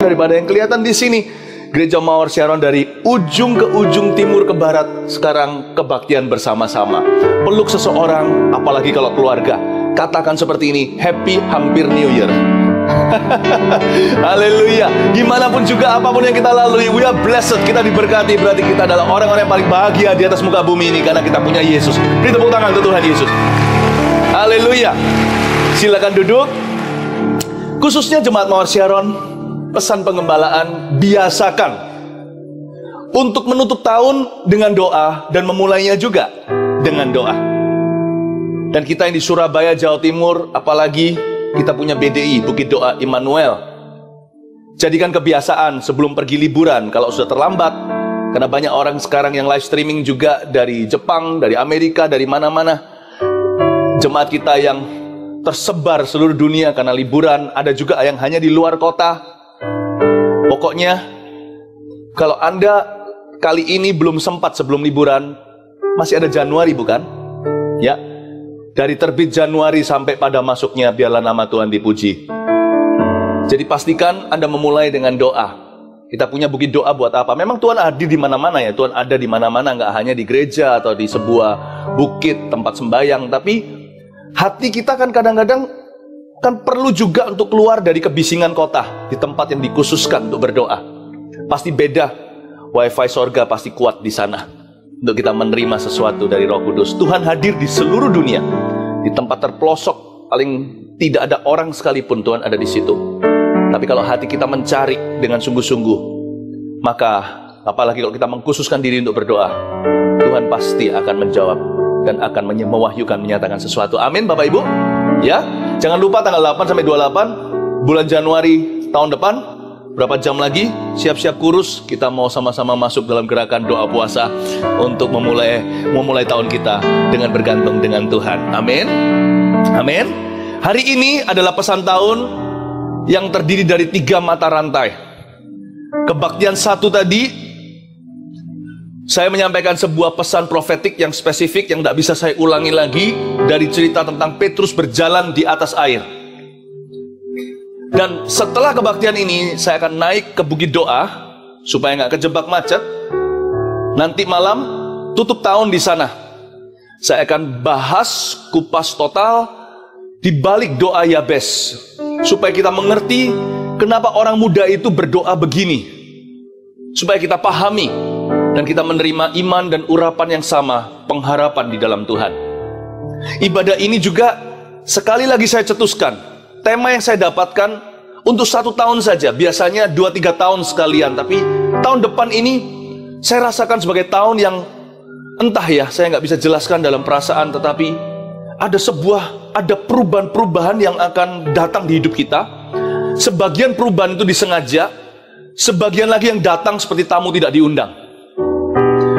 daripada yang kelihatan di sini. Gereja Mawar Sharon dari ujung ke ujung, timur ke barat, sekarang kebaktian bersama-sama. Peluk seseorang, apalagi kalau keluarga. Katakan seperti ini, happy hampir New Year. Haleluya. Gimana pun juga, apapun yang kita lalui, we are blessed. Kita diberkati, berarti kita adalah orang-orang yang paling bahagia di atas muka bumi ini, karena kita punya Yesus. Beri tepuk tangan untuk Tuhan Yesus. Haleluya. Silakan duduk. Khususnya Jemaat Mawar Sharon, pesan pengembalaan, biasakan untuk menutup tahun dengan doa dan memulainya juga dengan doa. Dan kita yang di Surabaya, Jawa Timur, apalagi kita punya BDI, Bukit Doa Immanuel, jadikan kebiasaan sebelum pergi liburan, kalau sudah terlambat, karena banyak orang sekarang yang live streaming juga dari Jepang, dari Amerika, dari mana-mana. Jemaat kita yang tersebar seluruh dunia karena liburan, ada juga yang hanya di luar kota. Pokoknya, kalau Anda kali ini belum sempat sebelum liburan, masih ada Januari bukan? Ya, dari terbit Januari sampai pada masuknya, biarlah nama Tuhan dipuji. Jadi pastikan Anda memulai dengan doa. Kita punya bukit doa buat apa? Memang Tuhan hadir di mana-mana ya. Tuhan ada di mana-mana, nggak hanya di gereja atau di sebuah bukit tempat sembahyang. Tapi hati kita kan kadang-kadang kan perlu juga untuk keluar dari kebisingan kota, di tempat yang dikhususkan untuk berdoa. Pasti beda. Wifi sorga pasti kuat di sana untuk kita menerima sesuatu dari Roh Kudus. Tuhan hadir di seluruh dunia, di tempat terpelosok, paling tidak ada orang sekalipun Tuhan ada di situ. Tapi kalau hati kita mencari dengan sungguh-sungguh, maka apalagi kalau kita mengkhususkan diri untuk berdoa, Tuhan pasti akan menjawab dan akan mewahyukan, menyatakan sesuatu. Amin Bapak Ibu. Ya, jangan lupa tanggal 8 sampai 28 bulan Januari tahun depan, berapa jam lagi, siap-siap kurus, kita mau sama-sama masuk dalam gerakan doa puasa untuk memulai tahun kita dengan bergantung dengan Tuhan. Amin. Amin. Hari ini adalah pesan tahun yang terdiri dari 3 mata rantai. Kebaktian 1 tadi, saya menyampaikan sebuah pesan profetik yang spesifik yang tidak bisa saya ulangi lagi, dari cerita tentang Petrus berjalan di atas air. Dan setelah kebaktian ini, saya akan naik ke bukit doa supaya nggak kejebak macet. Nanti malam tutup tahun di sana. Saya akan bahas kupas total di balik doa Yabes, supaya kita mengerti kenapa orang muda itu berdoa begini, supaya kita pahami dan kita menerima iman dan urapan yang sama, pengharapan di dalam Tuhan. Ibadah ini juga sekali lagi saya cetuskan, tema yang saya dapatkan untuk 1 tahun saja, biasanya 2-3 tahun sekalian, tapi tahun depan ini saya rasakan sebagai tahun yang entah ya, saya nggak bisa jelaskan dalam perasaan, tetapi ada perubahan-perubahan yang akan datang di hidup kita. Sebagian perubahan itu disengaja, sebagian lagi yang datang seperti tamu tidak diundang.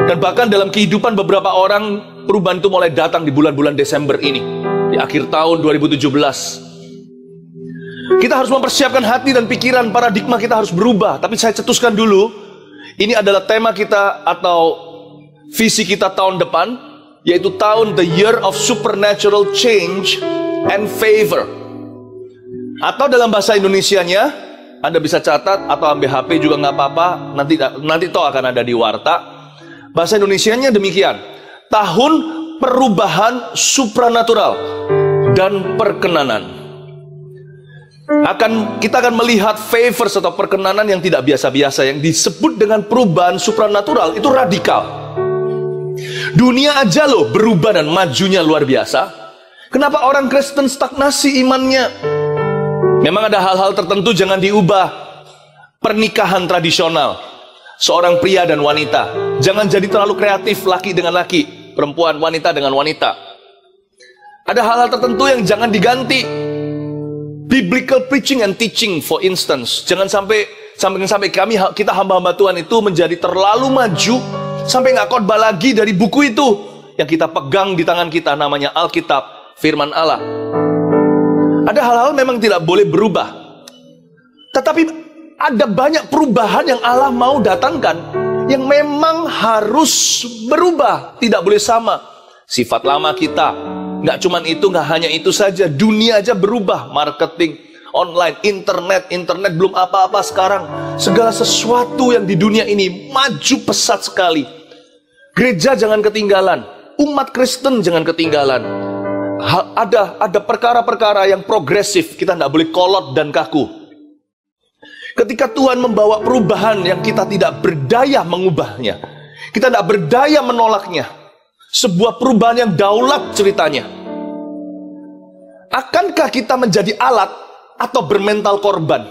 Dan bahkan dalam kehidupan beberapa orang, perubahan itu mulai datang di bulan-bulan Desember ini, di akhir tahun 2017. Kita harus mempersiapkan hati dan pikiran, paradigma kita harus berubah. Tapi saya cetuskan dulu, ini adalah tema kita atau visi kita tahun depan, yaitu tahun the year of supernatural change and favor. Atau dalam bahasa Indonesianya, Anda bisa catat atau ambil HP juga nggak apa-apa, nanti toh akan ada di warta. Bahasa Indonesianya demikian, tahun perubahan supranatural dan perkenanan. Kita akan melihat favors atau perkenanan yang tidak biasa-biasa, yang disebut dengan perubahan supranatural, itu radikal. Dunia aja loh berubah dan majunya luar biasa. Kenapa orang Kristen stagnasi imannya? Memang ada hal-hal tertentu jangan diubah. Pernikahan tradisional, seorang pria dan wanita, jangan jadi terlalu kreatif laki dengan laki, perempuan, wanita dengan wanita. Ada hal-hal tertentu yang jangan diganti. Biblical preaching and teaching, for instance, jangan sampai kita hamba-hamba Tuhan itu menjadi terlalu maju sampai nggak khotbah lagi dari buku itu yang kita pegang di tangan kita, namanya Alkitab, Firman Allah. Ada hal-hal memang tidak boleh berubah, tetapi ada banyak perubahan yang Allah mau datangkan yang memang harus berubah, tidak boleh sama. Sifat lama kita, nggak cuman itu, nggak hanya itu saja, dunia aja berubah, marketing, online, internet belum apa-apa sekarang. Segala sesuatu yang di dunia ini maju pesat sekali. Gereja jangan ketinggalan, umat Kristen jangan ketinggalan. Ada perkara-perkara yang progresif, kita tidak boleh kolot dan kaku. Ketika Tuhan membawa perubahan yang kita tidak berdaya mengubahnya, kita tidak berdaya menolaknya, sebuah perubahan yang daulat ceritanya. Akankah kita menjadi alat atau bermental korban?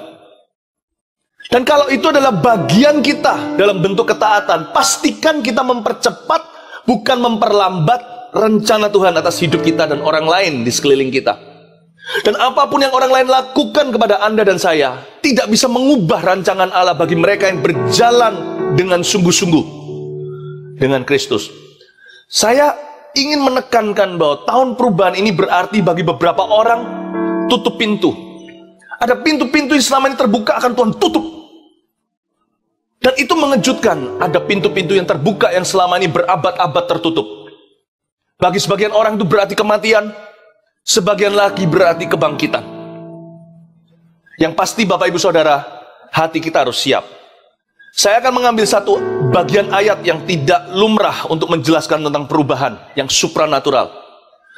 Dan kalau itu adalah bagian kita dalam bentuk ketaatan, pastikan kita mempercepat, bukan memperlambat rencana Tuhan atas hidup kita dan orang lain di sekeliling kita. Dan apapun yang orang lain lakukan kepada Anda dan saya, tidak bisa mengubah rancangan Allah bagi mereka yang berjalan dengan sungguh-sungguh dengan Kristus. Saya ingin menekankan bahwa tahun perubahan ini berarti bagi beberapa orang tutup pintu. Ada pintu-pintu yang selama ini terbuka akan Tuhan tutup. Dan itu mengejutkan, ada pintu-pintu yang terbuka yang selama ini berabad-abad tertutup. Bagi sebagian orang itu berarti kematian, sebagian lagi berarti kebangkitan. Yang pasti Bapak Ibu Saudara, hati kita harus siap. Saya akan mengambil satu bagian ayat yang tidak lumrah untuk menjelaskan tentang perubahan yang supranatural.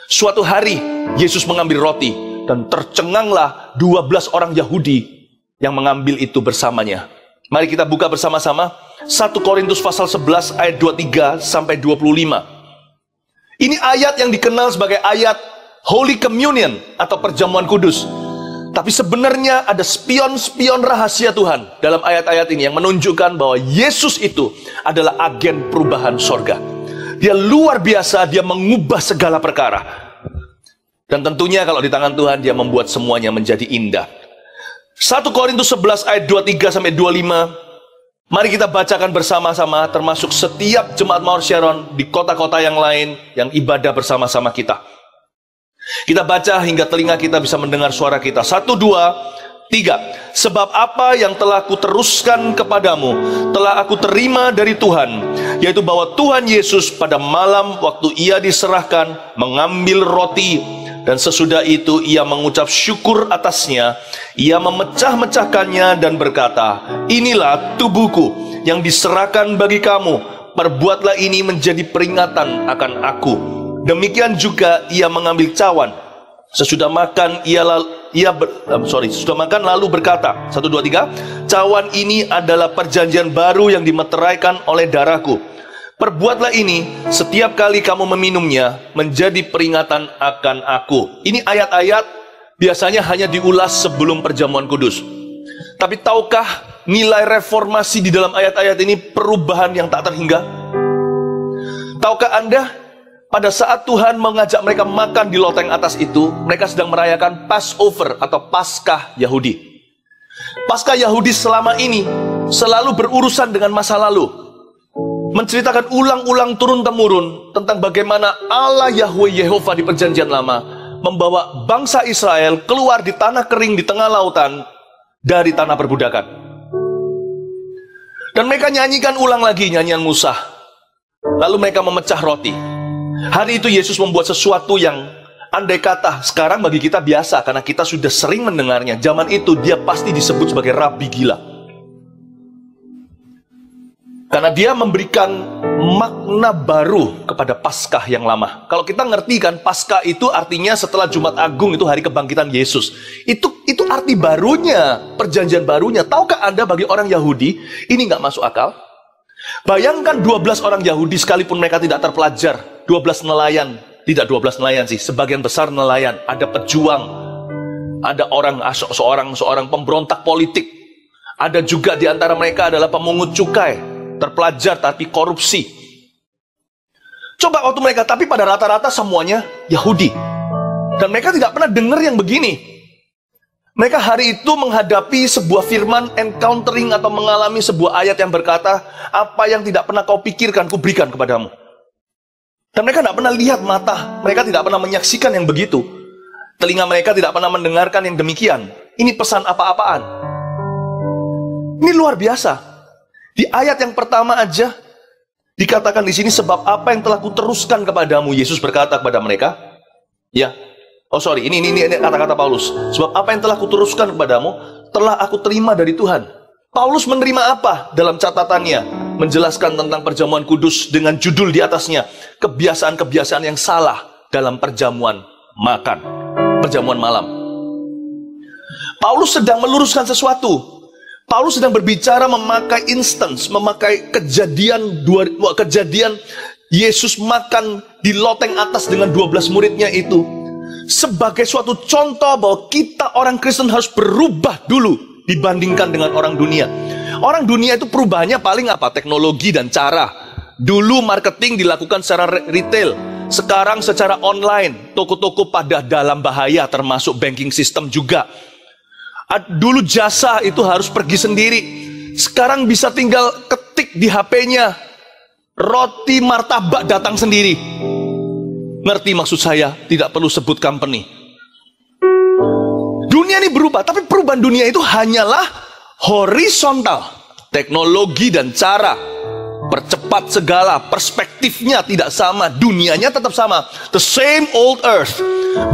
Suatu hari, Yesus mengambil roti, dan tercenganglah 12 orang Yahudi yang mengambil itu bersamanya. Mari kita buka bersama-sama 1 Korintus pasal 11 ayat 23 sampai 25. Ini ayat yang dikenal sebagai ayat Holy Communion atau perjamuan kudus. Tapi sebenarnya ada spion-spion rahasia Tuhan dalam ayat-ayat ini yang menunjukkan bahwa Yesus itu adalah agen perubahan sorga. Dia luar biasa, dia mengubah segala perkara. Dan tentunya kalau di tangan Tuhan, dia membuat semuanya menjadi indah. 1 Korintus 11 ayat 23 sampai 25. Mari kita bacakan bersama-sama, termasuk setiap jemaat Mount Sharon di kota-kota yang lain yang ibadah bersama-sama kita. Kita baca hingga telinga kita bisa mendengar suara kita. 1, 2, 3. Sebab apa yang telah kuteruskan kepadamu telah aku terima dari Tuhan, yaitu bahwa Tuhan Yesus pada malam waktu ia diserahkan mengambil roti, dan sesudah itu ia mengucap syukur atasnya. Ia memecah-mecahkannya dan berkata, inilah tubuhku yang diserahkan bagi kamu. Perbuatlah ini menjadi peringatan akan aku. Demikian juga ia mengambil cawan. Sesudah makan sesudah makan lalu berkata, 1, 2, 3. Cawan ini adalah perjanjian baru yang dimeteraikan oleh darahku. Perbuatlah ini setiap kali kamu meminumnya menjadi peringatan akan aku. Ini ayat-ayat biasanya hanya diulas sebelum perjamuan kudus. Tapi tahukah nilai reformasi di dalam ayat-ayat ini perubahan yang tak terhingga? Tahukah Anda, pada saat Tuhan mengajak mereka makan di loteng atas itu, mereka sedang merayakan Passover atau Paskah Yahudi. Paskah Yahudi selama ini selalu berurusan dengan masa lalu, menceritakan ulang-ulang turun-temurun tentang bagaimana Allah Yahweh Yehova di perjanjian lama membawa bangsa Israel keluar di tanah kering di tengah lautan dari tanah perbudakan. Dan mereka nyanyikan ulang lagi nyanyian Musa. Lalu mereka memecah roti. Hari itu Yesus membuat sesuatu yang andai kata sekarang bagi kita biasa, karena kita sudah sering mendengarnya. Zaman itu dia pasti disebut sebagai rabi gila, karena dia memberikan makna baru kepada Paskah yang lama. Kalau kita ngerti kan, Paskah itu artinya setelah Jumat Agung, itu hari kebangkitan Yesus. Itu arti barunya, perjanjian barunya. Tahukah Anda, bagi orang Yahudi ini nggak masuk akal? Bayangkan 12 orang Yahudi, sekalipun mereka tidak terpelajar, 12 nelayan, tidak 12 nelayan sih, sebagian besar nelayan, ada pejuang, ada seorang pemberontak politik, ada juga di antara mereka adalah pemungut cukai, terpelajar tapi korupsi. Coba waktu mereka, tapi pada rata-rata semuanya Yahudi. Dan mereka tidak pernah dengar yang begini. Mereka hari itu menghadapi sebuah firman, encountering atau mengalami sebuah ayat yang berkata, apa yang tidak pernah kau pikirkan, kuberikan kepadamu. Dan mereka tidak pernah lihat mata, mereka tidak pernah menyaksikan yang begitu. Telinga mereka tidak pernah mendengarkan yang demikian. Ini pesan apa-apaan. Ini luar biasa. Di ayat yang pertama aja dikatakan di sini, sebab apa yang telah kuteruskan kepadamu, Yesus berkata kepada mereka, ya, Oh sorry, ini kata-kata Paulus. Sebab apa yang telah kuteruskan kepadamu, telah aku terima dari Tuhan. Paulus menerima apa dalam catatannya? Menjelaskan tentang perjamuan kudus dengan judul di atasnya, kebiasaan-kebiasaan yang salah dalam perjamuan makan, perjamuan malam. Paulus sedang meluruskan sesuatu. Paulus sedang berbicara memakai instance, memakai kejadian Yesus makan di loteng atas dengan 12 muridnya itu sebagai suatu contoh bahwa kita orang Kristen harus berubah dulu dibandingkan dengan orang dunia. Orang dunia itu perubahannya paling apa? Teknologi dan cara. Dulu marketing dilakukan secara retail, sekarang secara online. Toko-toko pada dalam bahaya, termasuk banking system juga. Dulu jasa itu harus pergi sendiri, sekarang bisa tinggal ketik di HP-nya, roti martabak datang sendiri. Ngerti maksud saya? Tidak perlu sebut company. Dunia ini berubah, tapi perubahan dunia itu hanyalah horizontal. Teknologi dan cara percepat segala, perspektifnya tidak sama, dunianya tetap sama. The same old earth,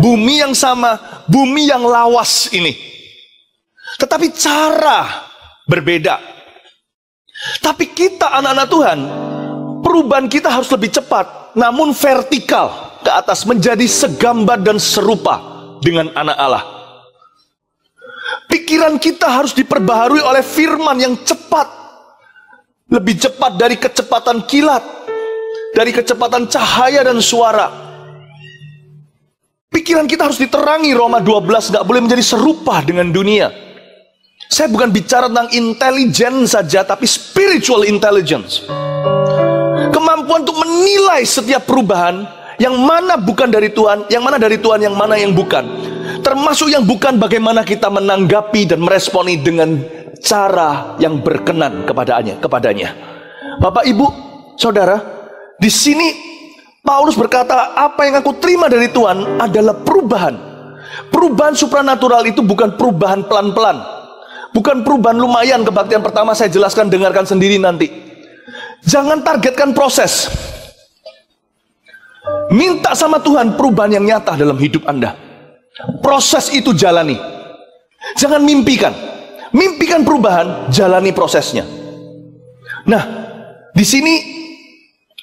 bumi yang sama, bumi yang lawas ini. Tetapi cara berbeda. Tapi kita anak-anak Tuhan, perubahan kita harus lebih cepat, namun vertikal ke atas, menjadi segambar dan serupa dengan anak Allah. Pikiran kita harus diperbaharui oleh firman yang cepat, lebih cepat dari kecepatan kilat, dari kecepatan cahaya dan suara. Pikiran kita harus diterangi, Roma 12, gak boleh menjadi serupa dengan dunia. Saya bukan bicara tentang intelijen saja, tapi spiritual intelligence. Kemampuan untuk menilai setiap perubahan, yang mana bukan dari Tuhan, yang mana dari Tuhan, yang mana yang bukan. Termasuk yang bukan, bagaimana kita menanggapi dan meresponi dengan cara yang berkenan kepadanya. Bapak, Ibu, Saudara, di sini Paulus berkata, apa yang aku terima dari Tuhan adalah perubahan. Perubahan supranatural itu bukan perubahan pelan-pelan. Bukan perubahan lumayan. Kebaktian pertama saya jelaskan, dengarkan sendiri nanti. Jangan targetkan proses. Minta sama Tuhan perubahan yang nyata dalam hidup Anda. Proses itu jalani. Jangan mimpikan. Mimpikan perubahan, jalani prosesnya. Nah, di sini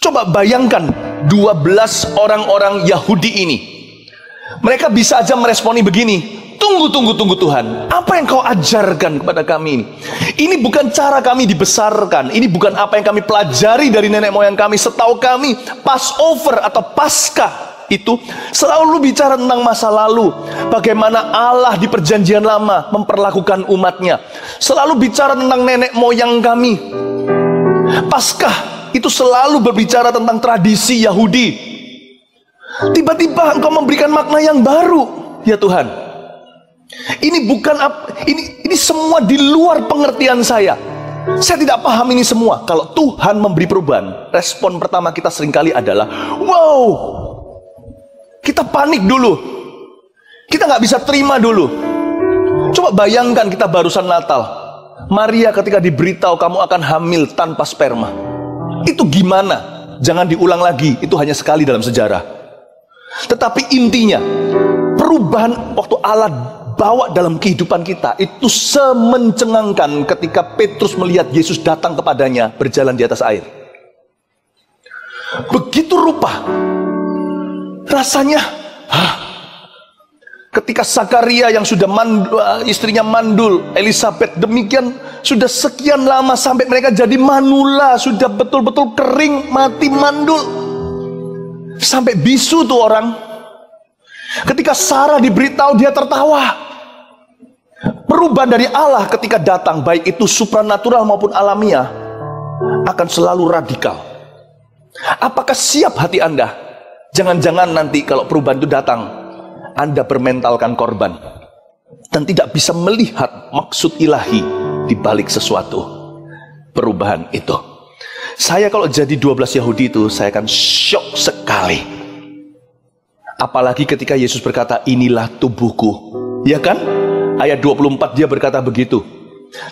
coba bayangkan 12 orang-orang Yahudi ini. Mereka bisa aja meresponi begini. Tunggu Tuhan, apa yang kau ajarkan kepada kami ini? Ini bukan cara kami dibesarkan. Ini bukan apa yang kami pelajari dari nenek moyang kami. Setahu kami, Passover atau Paskah itu selalu bicara tentang masa lalu. Bagaimana Allah di perjanjian lama memperlakukan umatnya. Selalu bicara tentang nenek moyang kami. Paskah itu selalu berbicara tentang tradisi Yahudi. Tiba-tiba engkau memberikan makna yang baru, ya Tuhan. Ini bukan ini semua di luar pengertian saya. Saya tidak paham ini semua. Kalau Tuhan memberi perubahan, respon pertama kita seringkali adalah wow. Kita panik dulu. Kita nggak bisa terima dulu. Coba bayangkan kita barusan Natal. Maria ketika diberitahu kamu akan hamil tanpa sperma. Itu gimana? Jangan diulang lagi. Itu hanya sekali dalam sejarah. Tetapi intinya, perubahan waktu Allah bawa dalam kehidupan kita itu semencengangkan ketika Petrus melihat Yesus datang kepadanya berjalan di atas air. Begitu rupa rasanya. Ketika Zakaria yang sudah istrinya mandul, Elisabeth demikian, sudah sekian lama sampai mereka jadi manula, sudah betul-betul kering, mati, mandul, sampai bisu tuh orang. Ketika Sarah diberitahu, dia tertawa. Perubahan dari Allah ketika datang, baik itu supranatural maupun alamiah, akan selalu radikal. Apakah siap hati Anda? Jangan-jangan nanti kalau perubahan itu datang, Anda bermentalkan korban dan tidak bisa melihat maksud ilahi di balik sesuatu perubahan itu. Saya kalau jadi 12 Yahudi itu, saya akan syok sekali. Apalagi ketika Yesus berkata, inilah tubuhku. Ya kan? Ayat 24 dia berkata begitu.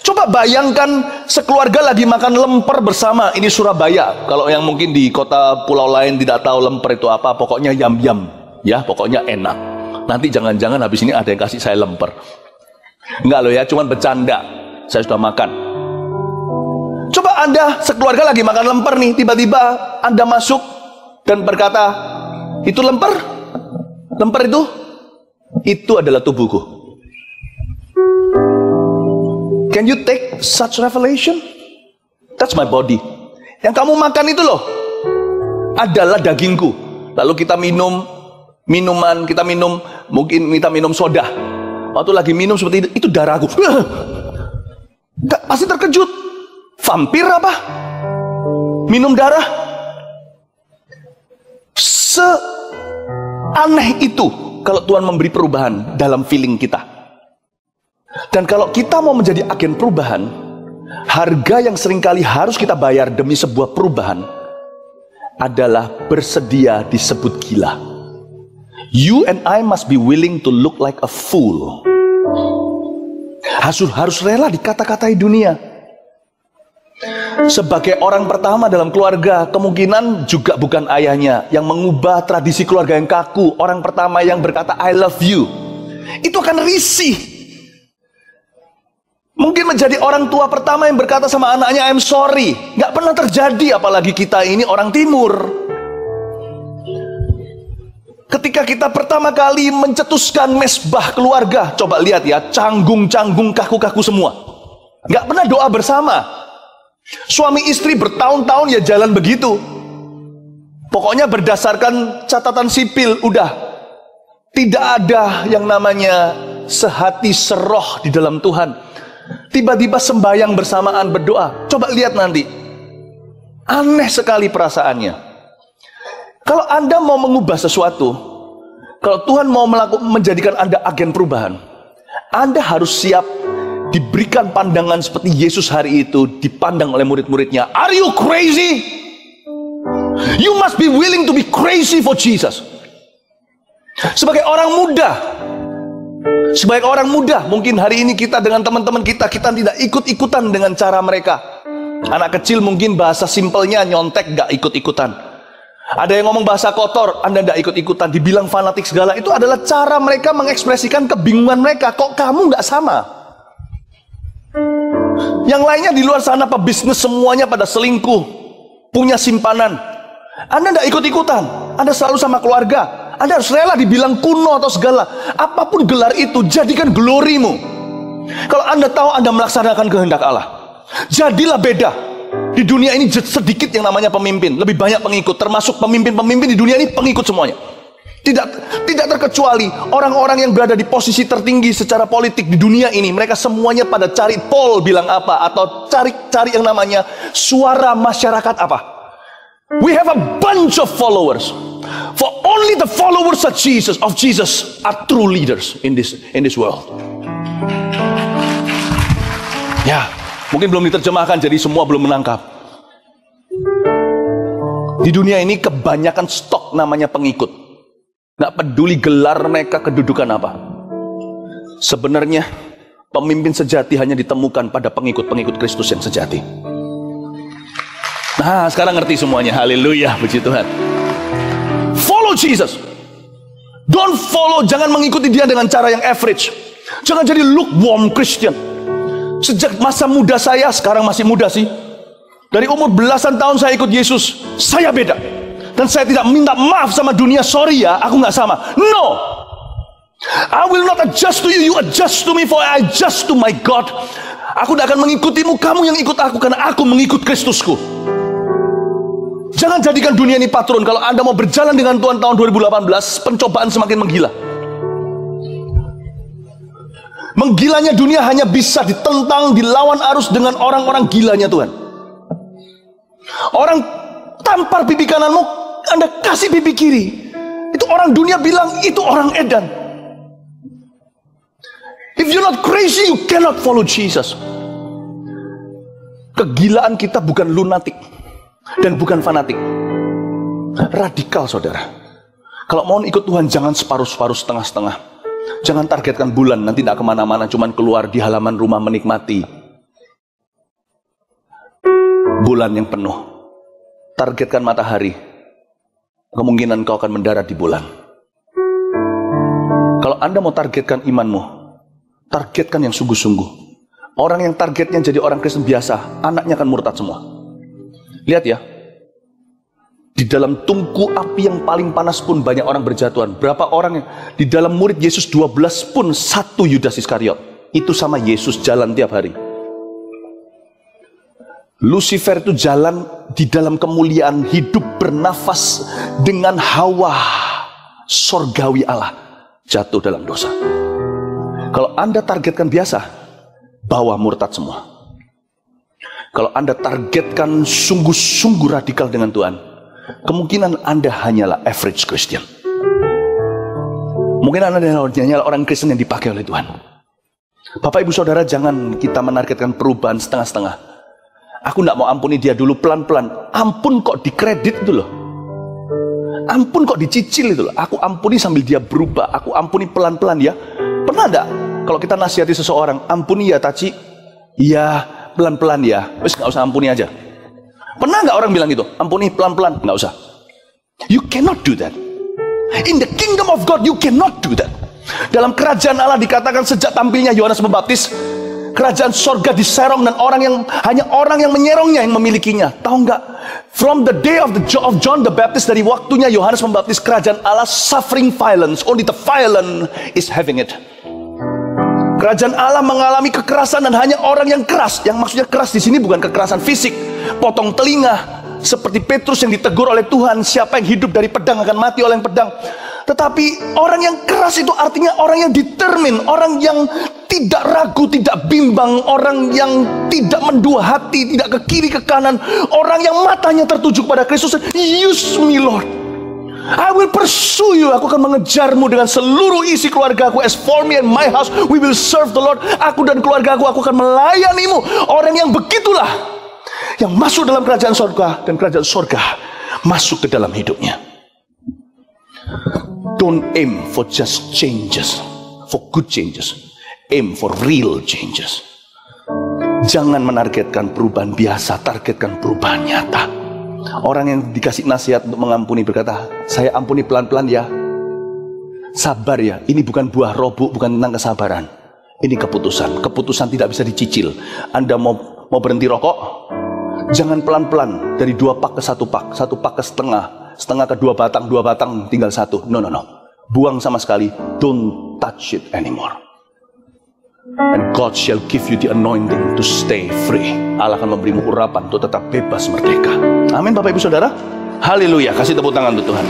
Coba bayangkan sekeluarga lagi makan lemper bersama. Ini Surabaya. Kalau yang mungkin di kota pulau lain tidak tahu lemper itu apa, pokoknya yam-yam. Ya, pokoknya enak. Nanti jangan-jangan habis ini ada yang kasih saya lemper. Enggak loh ya, cuman bercanda. Saya sudah makan. Coba Anda sekeluarga lagi makan lemper nih, tiba-tiba Anda masuk dan berkata, itu lemper? Lemper itu adalah tubuhku. Can you take such revelation? That's my body. Yang kamu makan itu loh adalah dagingku. Lalu kita minum minuman, mungkin kita minum soda. Waktu lagi minum seperti itu darahku. Gak, pasti terkejut. Vampir apa? Minum darah? Seaneh itu kalau Tuhan memberi perubahan dalam feeling kita. Dan kalau kita mau menjadi agen perubahan, harga yang seringkali harus kita bayar demi sebuah perubahan adalah bersedia disebut gila. You and I must be willing to look like a fool. Harus rela dikata-katai dunia. Sebagai orang pertama dalam keluarga, kemungkinan juga bukan ayahnya yang mengubah tradisi keluarga yang kaku. Orang pertama yang berkata I love you, itu akan risih. Mungkin menjadi orang tua pertama yang berkata sama anaknya I'm sorry. Gak pernah terjadi, apalagi kita ini orang timur. Ketika kita pertama kali mencetuskan mesbah keluarga, coba lihat ya, canggung-canggung, kaku-kaku semua. Gak pernah doa bersama. Suami istri bertahun-tahun ya jalan begitu. Pokoknya berdasarkan catatan sipil, udah. Tidak ada yang namanya sehati seroh di dalam Tuhan. Tiba-tiba sembahyang bersamaan berdoa. Coba lihat nanti. Aneh sekali perasaannya. Kalau Anda mau mengubah sesuatu, kalau Tuhan mau menjadikan Anda agen perubahan, Anda harus siap diberikan pandangan seperti Yesus hari itu dipandang oleh murid-muridnya. Are you crazy? You must be willing to be crazy for Jesus. Sebagai orang muda, mungkin hari ini kita dengan teman-teman kita tidak ikut-ikutan dengan cara mereka. Anak kecil mungkin bahasa simpelnya nyontek, gak ikut-ikutan. Ada yang ngomong bahasa kotor, Anda tidak ikut-ikutan, dibilang fanatik segala. Itu adalah cara mereka mengekspresikan kebingungan mereka. Kok kamu nggak sama? Yang lainnya di luar sana pebisnis semuanya pada selingkuh, punya simpanan. Anda tidak ikut-ikutan, Anda selalu sama keluarga. Anda harus rela dibilang kuno atau segala. Apapun gelar itu, jadikan glorimu. Kalau Anda tahu Anda melaksanakan kehendak Allah, jadilah beda. Di dunia ini sedikit yang namanya pemimpin, lebih banyak pengikut. Termasuk pemimpin-pemimpin di dunia ini pengikut semuanya. Tidak terkecuali orang-orang yang berada di posisi tertinggi secara politik di dunia ini. Mereka semuanya pada cari poll bilang apa, atau cari yang namanya suara masyarakat apa. We have a bunch of followers. For only the followers of Jesus are true leaders in this world. Ya, mungkin belum diterjemahkan, jadi semua belum menangkap. Di dunia ini kebanyakan stok namanya pengikut. Nggak peduli gelar mereka, kedudukan apa. Sebenarnya pemimpin sejati hanya ditemukan pada pengikut-pengikut Kristus yang sejati. Nah, sekarang ngerti semuanya. Haleluya, puji Tuhan. Follow Jesus. Don't follow, jangan mengikuti dia dengan cara yang average. Jangan jadi lukewarm Christian. Sejak masa muda saya, sekarang masih muda sih, dari umur belasan tahun saya ikut Yesus, saya beda. Dan saya tidak minta maaf sama dunia, sorry ya, aku nggak sama. No, I will not adjust to you, you adjust to me, for I adjust to my God. Aku tidak akan mengikutimu, kamu yang ikut aku, karena aku mengikut Kristusku. Jangan jadikan dunia ini patron. Kalau Anda mau berjalan dengan Tuhan tahun 2018, pencobaan semakin menggila. Menggilanya dunia hanya bisa ditentang, dilawan arus dengan orang-orang gilanya Tuhan. Orang tampar pipi kananmu, Anda kasih pipi kiri. Itu orang dunia bilang, itu orang edan. If you're not crazy, you cannot follow Jesus. Kegilaan kita bukan lunatik dan bukan fanatik. Radikal, saudara. Kalau mau ikut Tuhan, jangan separuh-separuh, setengah-setengah. Jangan targetkan bulan, nanti tidak kemana-mana, cuman keluar di halaman rumah menikmati bulan yang penuh. Targetkan matahari, kemungkinan kau akan mendarat di bulan. Kalau Anda mau targetkan imanmu, targetkan yang sungguh-sungguh. Orang yang targetnya jadi orang Kristen biasa, anaknya akan murtad semua. Lihat ya, di dalam tungku api yang paling panas pun banyak orang berjatuhan. Berapa orang yang di dalam murid Yesus 12 pun satu Yudas Iskariot. Itu sama Yesus jalan tiap hari. Lucifer itu jalan di dalam kemuliaan, hidup bernafas dengan hawa sorgawi Allah, jatuh dalam dosa. Kalau Anda targetkan biasa, bawah murtad semua. Kalau Anda targetkan sungguh-sungguh radikal dengan Tuhan, kemungkinan Anda hanyalah average Christian. Mungkin Anda hanyalah orang Kristen yang dipakai oleh Tuhan. Bapak ibu saudara, jangan kita menargetkan perubahan setengah-setengah. Aku tidak mau ampuni dia dulu pelan-pelan. Ampun kok dikredit itu loh. Ampun kok dicicil itu loh. Aku ampuni sambil dia berubah. Aku ampuni pelan-pelan ya. Pernah tidak kalau kita nasihati seseorang, ampuni ya Taci? Iya, pelan-pelan ya. Wes nggak usah ampuni aja. Pernah nggak orang bilang gitu? Ampuni pelan-pelan, nggak usah. You cannot do that. In the kingdom of God, you cannot do that. Dalam kerajaan Allah dikatakan sejak tampilnya Yohanes Pembaptis, kerajaan sorga diserong dan hanya orang yang menyerongnya yang memilikinya. Tahu nggak? From the day of John the Baptist, dari waktunya Yohanes Pembaptis, kerajaan Allah suffering violence. Only the violent is having it. Kerajaan Allah mengalami kekerasan dan hanya orang yang keras. Yang maksudnya keras di sini bukan kekerasan fisik, potong telinga, seperti Petrus yang ditegur oleh Tuhan, siapa yang hidup dari pedang akan mati oleh pedang. Tetapi orang yang keras itu artinya orang yang determine, orang yang tidak ragu, tidak bimbang, orang yang tidak mendua hati, tidak ke kiri ke kanan, orang yang matanya tertuju kepada Kristus. Use me Lord, I will pursue you. Aku akan mengejarmu dengan seluruh isi keluargaku. As for me and my house, we will serve the Lord. Aku dan keluargaku, aku akan melayanimu. Orang yang begitulah yang masuk dalam kerajaan sorga, dan kerajaan sorga masuk ke dalam hidupnya. Don't aim for just changes, for good changes. Aim for real changes. Jangan menargetkan perubahan biasa, targetkan perubahan nyata. Orang yang dikasih nasihat untuk mengampuni berkata, saya ampuni pelan-pelan ya. Sabar ya, ini bukan buah roh, bukan tentang kesabaran. Ini keputusan. Keputusan tidak bisa dicicil. Anda mau berhenti rokok? Jangan pelan-pelan dari 2 pak ke 1 pak, 1 pak ke setengah ke 2 batang, tinggal 1. No. Buang sama sekali. Don't touch it anymore. And God shall give you the anointing to stay free. Allah akan memberimu urapan untuk tetap bebas merdeka. Amin Bapak Ibu Saudara. Haleluya. Kasih tepuk tangan untuk Tuhan.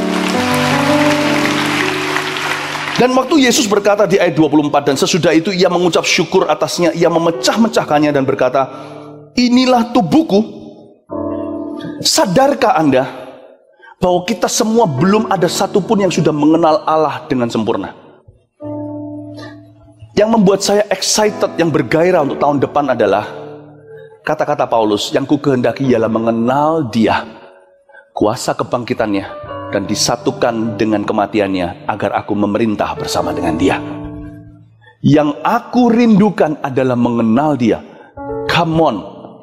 Dan waktu Yesus berkata di ayat 24, dan sesudah itu ia mengucap syukur atasnya, ia memecah-mecahkannya dan berkata, inilah tubuhku. Sadarkah Anda bahwa kita semua belum ada satupun yang sudah mengenal Allah dengan sempurna? Yang membuat saya excited, yang bergairah untuk tahun depan adalah kata-kata Paulus, yang ku kehendaki ialah mengenal Dia, kuasa kebangkitannya, dan disatukan dengan kematiannya, agar aku memerintah bersama dengan Dia. Yang aku rindukan adalah mengenal Dia. Come on,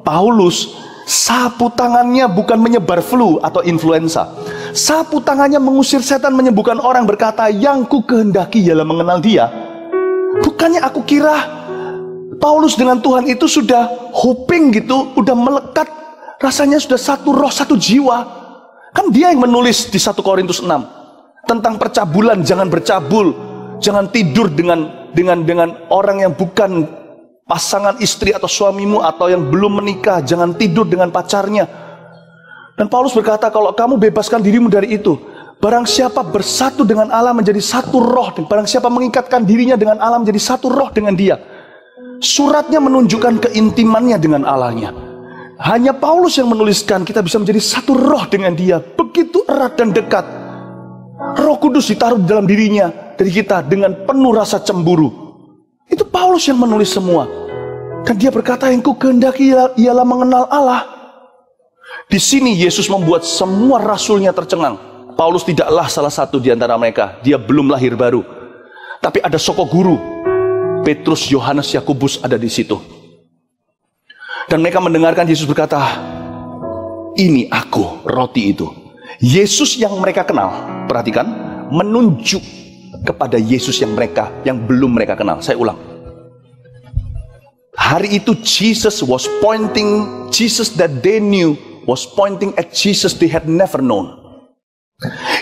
Paulus sapu tangannya bukan menyebar flu atau influenza. Sapu tangannya mengusir setan, menyembuhkan orang, berkata, yang ku kehendaki ialah mengenal Dia. Bukannya aku kira Paulus dengan Tuhan itu sudah hoping gitu, udah melekat, rasanya sudah satu roh, satu jiwa. Kan dia yang menulis di 1 Korintus 6 tentang percabulan, jangan bercabul, jangan tidur dengan orang yang bukan pasangan istri atau suamimu, atau yang belum menikah, jangan tidur dengan pacarnya. Dan Paulus berkata, kalau kamu bebaskan dirimu dari itu, barang siapa bersatu dengan Allah menjadi satu roh, dan barang siapa mengikatkan dirinya dengan Allah menjadi satu roh dengan Dia. Suratnya menunjukkan keintimannya dengan Allahnya. Hanya Paulus yang menuliskan kita bisa menjadi satu roh dengan Dia, begitu erat dan dekat. Roh Kudus ditaruh di dalam dirinya, dari kita, dengan penuh rasa cemburu. Itu Paulus yang menulis semua. Dan dia berkata, yang ku kehendaki ialah mengenal Allah. Di sini Yesus membuat semua rasulnya tercengang. Paulus tidaklah salah satu di antara mereka. Dia belum lahir baru. Tapi ada soko guru, Petrus, Yohanes, Yakobus ada di situ. Dan mereka mendengarkan Yesus berkata, ini aku, roti itu. Yesus yang mereka kenal, perhatikan, menunjuk kepada Yesus yang belum mereka kenal. Saya ulang. Hari itu Jesus that they knew was pointing at Jesus they had never known.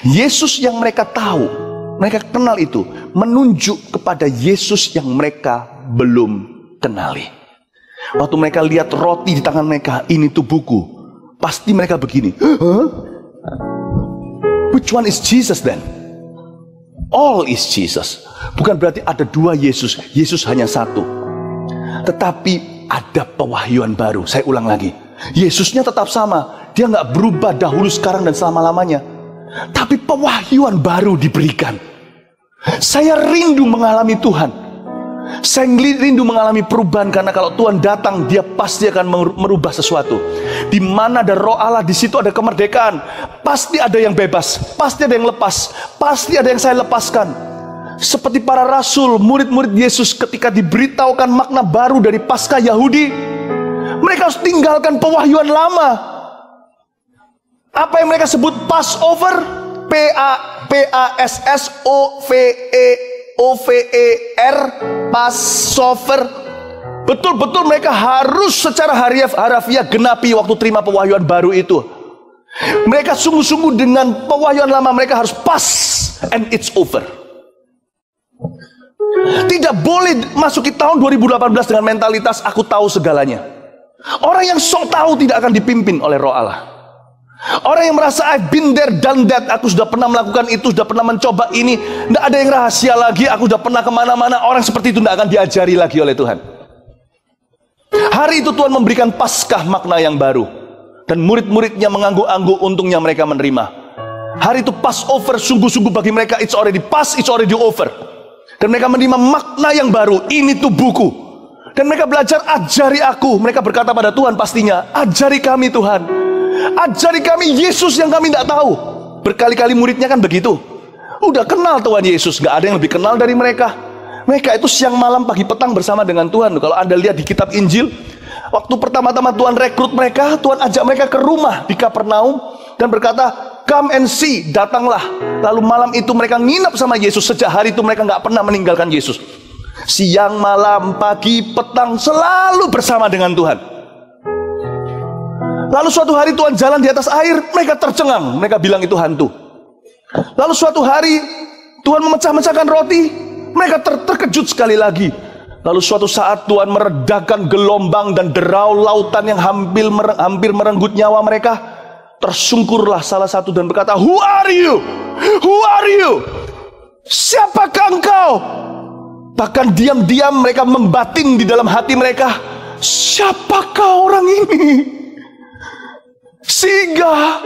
Yesus yang mereka tahu, mereka kenal itu, menunjuk kepada Yesus yang mereka belum kenali. Waktu mereka lihat roti di tangan mereka, ini tubuhku, pasti mereka begini, huh? Which one is Jesus then? All is Jesus. Bukan berarti ada dua Yesus, Yesus hanya satu. Tetapi ada pewahyuan baru. Saya ulang lagi, Yesusnya tetap sama. Dia nggak berubah dahulu, sekarang, dan selama-lamanya. Tapi pewahyuan baru diberikan. Saya rindu mengalami Tuhan. Saya rindu mengalami perubahan, karena kalau Tuhan datang, Dia pasti akan merubah sesuatu. Di mana ada Roh Allah, di situ ada kemerdekaan. Pasti ada yang bebas, pasti ada yang lepas, pasti ada yang saya lepaskan. Seperti para rasul, murid-murid Yesus ketika diberitahukan makna baru dari Paskah Yahudi, mereka harus tinggalkan pewahyuan lama. Apa yang mereka sebut Passover, Passover, Passover. Betul-betul mereka harus secara harafiah genapi waktu terima pewahyuan baru itu. Mereka sungguh-sungguh dengan pewahyuan lama, mereka harus pas, and it's over. Tidak boleh masuki tahun 2018 dengan mentalitas aku tahu segalanya. Orang yang sok tahu tidak akan dipimpin oleh Roh Allah. Orang yang merasa I've been there, done that, aku sudah pernah melakukan itu, sudah pernah mencoba ini, tidak ada yang rahasia lagi, aku sudah pernah kemana-mana. Orang seperti itu tidak akan diajari lagi oleh Tuhan. Hari itu Tuhan memberikan Paskah makna yang baru, dan murid-muridnya mengangguk-angguk, untungnya mereka menerima. Hari itu Passover, sungguh-sungguh bagi mereka, it's already past, it's already over. Dan mereka menerima makna yang baru, ini tubuhku. Dan mereka belajar, ajari aku. Mereka berkata pada Tuhan pastinya, ajari kami Tuhan, ajari kami Yesus yang kami tidak tahu. Berkali-kali muridnya kan begitu. Udah kenal Tuhan Yesus, gak ada yang lebih kenal dari mereka. Mereka itu siang malam pagi petang bersama dengan Tuhan. Kalau Anda lihat di kitab Injil, waktu pertama-tama Tuhan rekrut mereka, Tuhan ajak mereka ke rumah di Kapernaum dan berkata, come and see, datanglah. Lalu malam itu mereka nginap sama Yesus. Sejak hari itu mereka gak pernah meninggalkan Yesus. Siang, malam, pagi, petang, selalu bersama dengan Tuhan. Lalu suatu hari Tuhan jalan di atas air, mereka tercengang, mereka bilang itu hantu. Lalu suatu hari Tuhan memecah-mecahkan roti, mereka terkejut sekali lagi. Lalu suatu saat Tuhan meredakan gelombang dan derau lautan yang hampir merenggut nyawa mereka. Tersungkurlah salah satu dan berkata, who are you? Who are you? Siapakah engkau? Bahkan diam-diam mereka membatin di dalam hati mereka, siapakah orang ini? Sehingga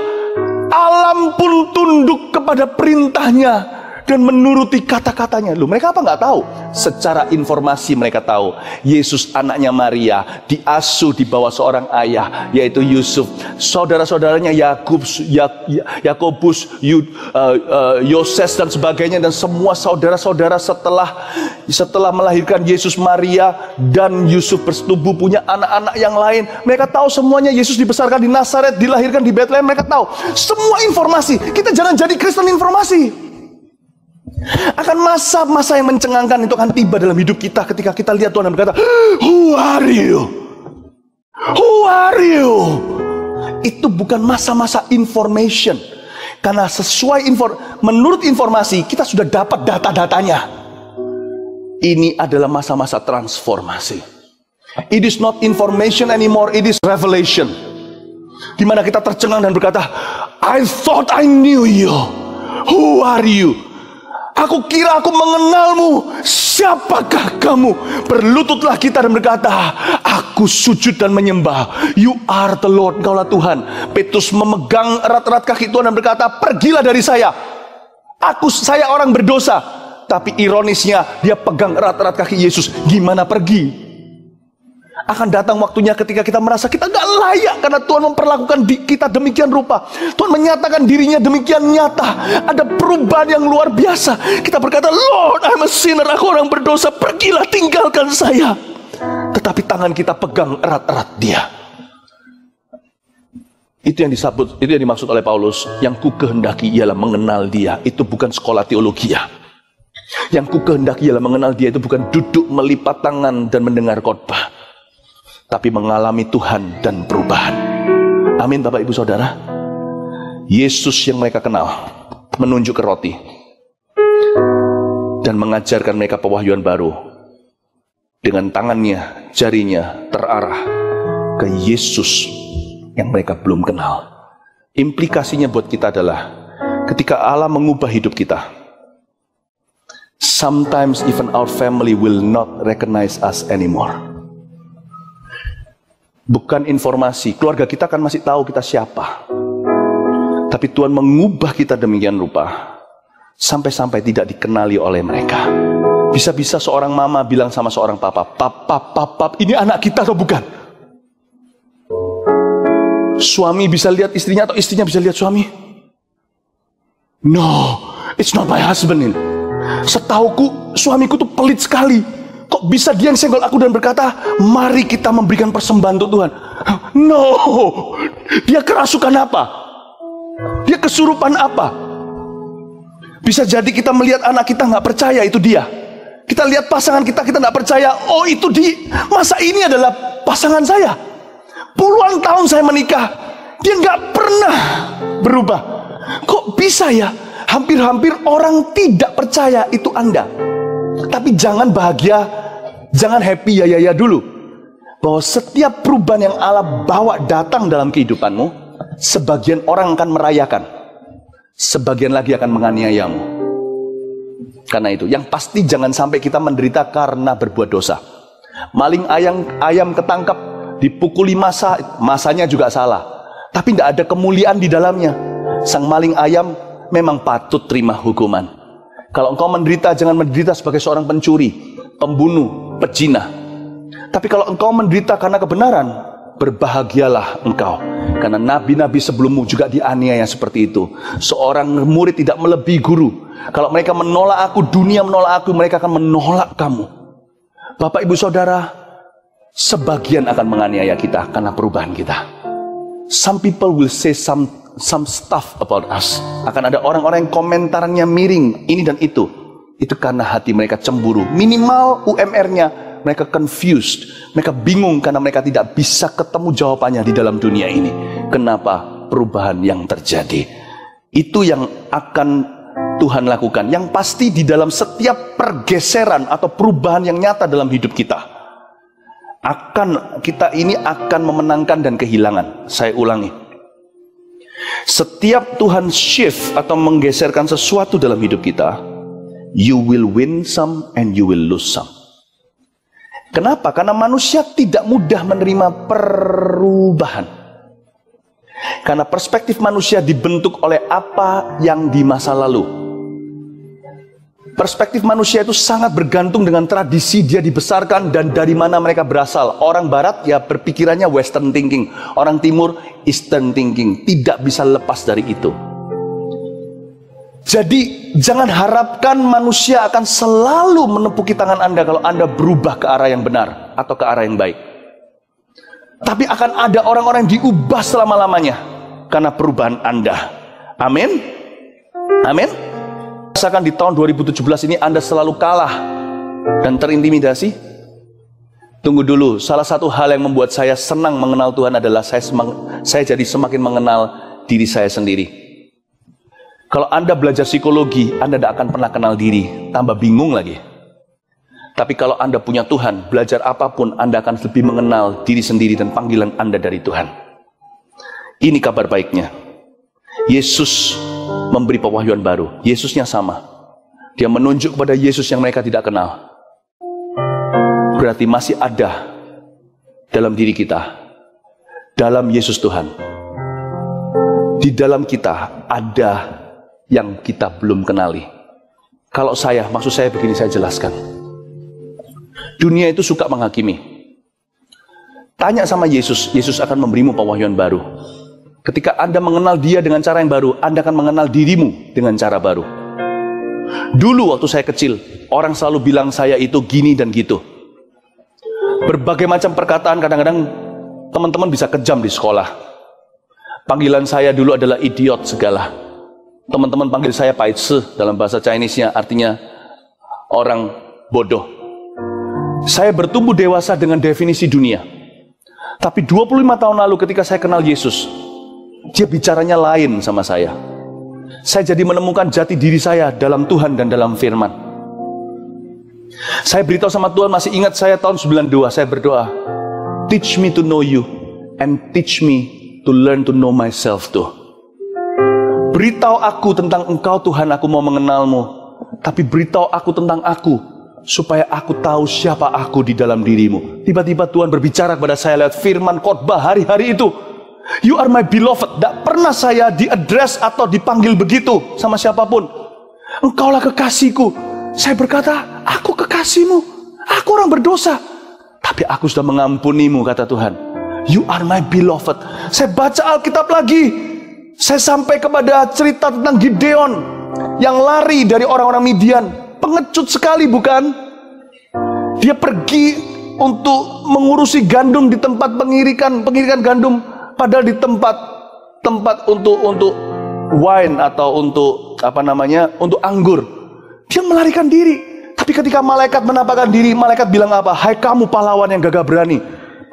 alam pun tunduk kepada perintahnya dan menuruti kata-katanya. Loh, mereka apa nggak tahu? Secara informasi mereka tahu Yesus anaknya Maria, diasuh di bawah seorang ayah, yaitu Yusuf. Saudara-saudaranya Yakobus, Yoses dan sebagainya, dan semua saudara-saudara setelah melahirkan Yesus, Maria dan Yusuf bersetubuh punya anak-anak yang lain. Mereka tahu semuanya. Yesus dibesarkan di Nazaret, dilahirkan di Bethlehem. Mereka tahu semua informasi. Kita jangan jadi Kristen informasi. Akan masa-masa yang mencengangkan itu akan tiba dalam hidup kita ketika kita lihat Tuhan dan berkata, who are you? Who are you? Itu bukan masa-masa information. Karena sesuai menurut informasi kita sudah dapat data-datanya. Ini adalah masa-masa transformasi. It is not information anymore, it is revelation. Di mana kita tercengang dan berkata, I thought I knew you. Who are you? Aku kira aku mengenalmu. Siapakah kamu? Berlututlah kita dan berkata, aku sujud dan menyembah. You are the Lord, Engkaulah Tuhan. Petrus memegang erat-erat kaki Tuhan dan berkata, pergilah dari saya. Saya orang berdosa. Tapi ironisnya, dia pegang erat-erat kaki Yesus. Gimana pergi? Akan datang waktunya ketika kita merasa kita gak layak karena Tuhan memperlakukan kita demikian rupa. Tuhan menyatakan dirinya demikian nyata. Ada perubahan yang luar biasa. Kita berkata, Lord, I'm a sinner, aku orang berdosa, pergilah, tinggalkan saya. Tetapi tangan kita pegang erat-erat dia. Itu yang dimaksud oleh Paulus. Yang ku kehendaki ialah mengenal dia. Itu bukan sekolah teologi ya. Yang ku kehendaki ialah mengenal dia itu bukan duduk melipat tangan dan mendengar khotbah, tapi mengalami Tuhan dan perubahan. Amin Bapak Ibu Saudara. Yesus yang mereka kenal menunjuk ke roti dan mengajarkan mereka pewahyuan baru. Dengan tangannya, jarinya terarah ke Yesus yang mereka belum kenal. Implikasinya buat kita adalah ketika Allah mengubah hidup kita, sometimes even our family will not recognize us anymore. Bukan informasi, keluarga kita kan masih tahu kita siapa. Tapi Tuhan mengubah kita demikian rupa, sampai-sampai tidak dikenali oleh mereka. Bisa-bisa seorang mama bilang sama seorang papa, pap, ini anak kita atau bukan? Suami bisa lihat istrinya atau istrinya bisa lihat suami? No, it's not my husband. Setauku, suamiku tuh pelit sekali. Kok bisa dia yang senggol aku dan berkata, mari kita memberikan persembahan untuk Tuhan? No, dia kerasukan apa? Dia kesurupan apa? Bisa jadi kita melihat anak kita nggak percaya itu dia. Kita lihat pasangan kita nggak percaya. Oh itu masa ini adalah pasangan saya. Puluhan tahun saya menikah, dia nggak pernah berubah. Kok bisa ya? Hampir-hampir orang tidak percaya itu Anda. Tapi jangan bahagia, jangan happy ya dulu. Bahwa setiap perubahan yang Allah bawa datang dalam kehidupanmu, sebagian orang akan merayakan, sebagian lagi akan menganiayamu. Karena itu, yang pasti jangan sampai kita menderita karena berbuat dosa. Maling ayam ketangkap, dipukuli masanya juga salah. Tapi tidak ada kemuliaan di dalamnya. Sang maling ayam memang patut terima hukuman. Kalau engkau menderita, jangan menderita sebagai seorang pencuri, pembunuh, pezina. Tapi kalau engkau menderita karena kebenaran, berbahagialah engkau. Karena nabi-nabi sebelummu juga dianiaya seperti itu. Seorang murid tidak melebihi guru. Kalau mereka menolak aku, dunia menolak aku, mereka akan menolak kamu. Bapak Ibu Saudara, sebagian akan menganiaya kita karena perubahan kita. Some people will say some stuff about us. Akan ada orang-orang yang komentarnya miring, ini dan itu. Itu karena hati mereka cemburu. Minimal UMR-nya mereka confused, mereka bingung karena mereka tidak bisa ketemu jawabannya di dalam dunia ini. Kenapa perubahan yang terjadi? Itu yang akan Tuhan lakukan. Yang pasti di dalam setiap pergeseran atau perubahan yang nyata dalam hidup kita, kita ini akan memenangkan dan kehilangan. Saya ulangi. Setiap Tuhan shift atau menggeserkan sesuatu dalam hidup kita, you will win some and you will lose some. Kenapa? Karena manusia tidak mudah menerima perubahan. Karena perspektif manusia dibentuk oleh apa yang di masa lalu. Perspektif manusia itu sangat bergantung dengan tradisi dia dibesarkan dan dari mana mereka berasal. Orang barat ya berpikirannya western thinking, orang timur eastern thinking. Tidak bisa lepas dari itu. Jadi jangan harapkan manusia akan selalu menepuk tangan Anda kalau Anda berubah ke arah yang benar atau ke arah yang baik. Tapi akan ada orang-orang yang diubah selama-lamanya karena perubahan Anda. Amin. Amin. Rasakan di tahun 2017 ini Anda selalu kalah dan terintimidasi. Tunggu dulu, salah satu hal yang membuat saya senang mengenal Tuhan adalah saya jadi semakin mengenal diri saya sendiri. Kalau Anda belajar psikologi, Anda tidak akan pernah kenal diri, tambah bingung lagi. Tapi kalau Anda punya Tuhan, belajar apapun, Anda akan lebih mengenal diri sendiri dan panggilan Anda dari Tuhan. Ini kabar baiknya. Yesus memberi pewahyuan baru. Yesusnya sama. Dia menunjuk kepada Yesus yang mereka tidak kenal. Berarti masih ada dalam diri kita, dalam Yesus Tuhan. Di dalam kita ada yang kita belum kenali. Kalau maksud saya begini, saya jelaskan. Dunia itu suka menghakimi. Tanya sama Yesus, Yesus akan memberimu pewahyuan baru. Ketika Anda mengenal Dia dengan cara yang baru, Anda akan mengenal dirimu dengan cara baru. Dulu waktu saya kecil, orang selalu bilang saya itu gini dan gitu. Berbagai macam perkataan, kadang-kadang teman-teman bisa kejam di sekolah. Panggilan saya dulu adalah idiot segala. Teman-teman panggil saya Pai Tse dalam bahasa Chinese-nya, artinya orang bodoh. Saya bertumbuh dewasa dengan definisi dunia. Tapi 25 tahun lalu ketika saya kenal Yesus, dia bicaranya lain sama saya. Saya jadi menemukan jati diri saya dalam Tuhan dan dalam firman. Saya beritahu sama Tuhan, masih ingat saya tahun 92, saya berdoa, teach me to know you and teach me to learn to know myself too. Beritahu aku tentang Engkau Tuhan, aku mau mengenalmu. Tapi beritahu aku tentang aku, supaya aku tahu siapa aku di dalam dirimu. Tiba-tiba Tuhan berbicara kepada saya lewat firman khotbah hari-hari itu. You are my beloved. Tidak pernah saya diadres atau dipanggil begitu sama siapapun. Engkaulah kekasihku. Saya berkata, aku kekasihmu. Aku orang berdosa. Tapi aku sudah mengampunimu, kata Tuhan. You are my beloved. Saya baca Alkitab lagi. Saya sampai kepada cerita tentang Gideon yang lari dari orang-orang Midian. Pengecut sekali, bukan? Dia pergi untuk mengurusi gandum di tempat pengirikan gandum, padahal di tempat untuk wine atau untuk untuk anggur. Dia melarikan diri. Tapi ketika malaikat menampakkan diri, malaikat bilang apa? Hai kamu pahlawan yang gagah berani.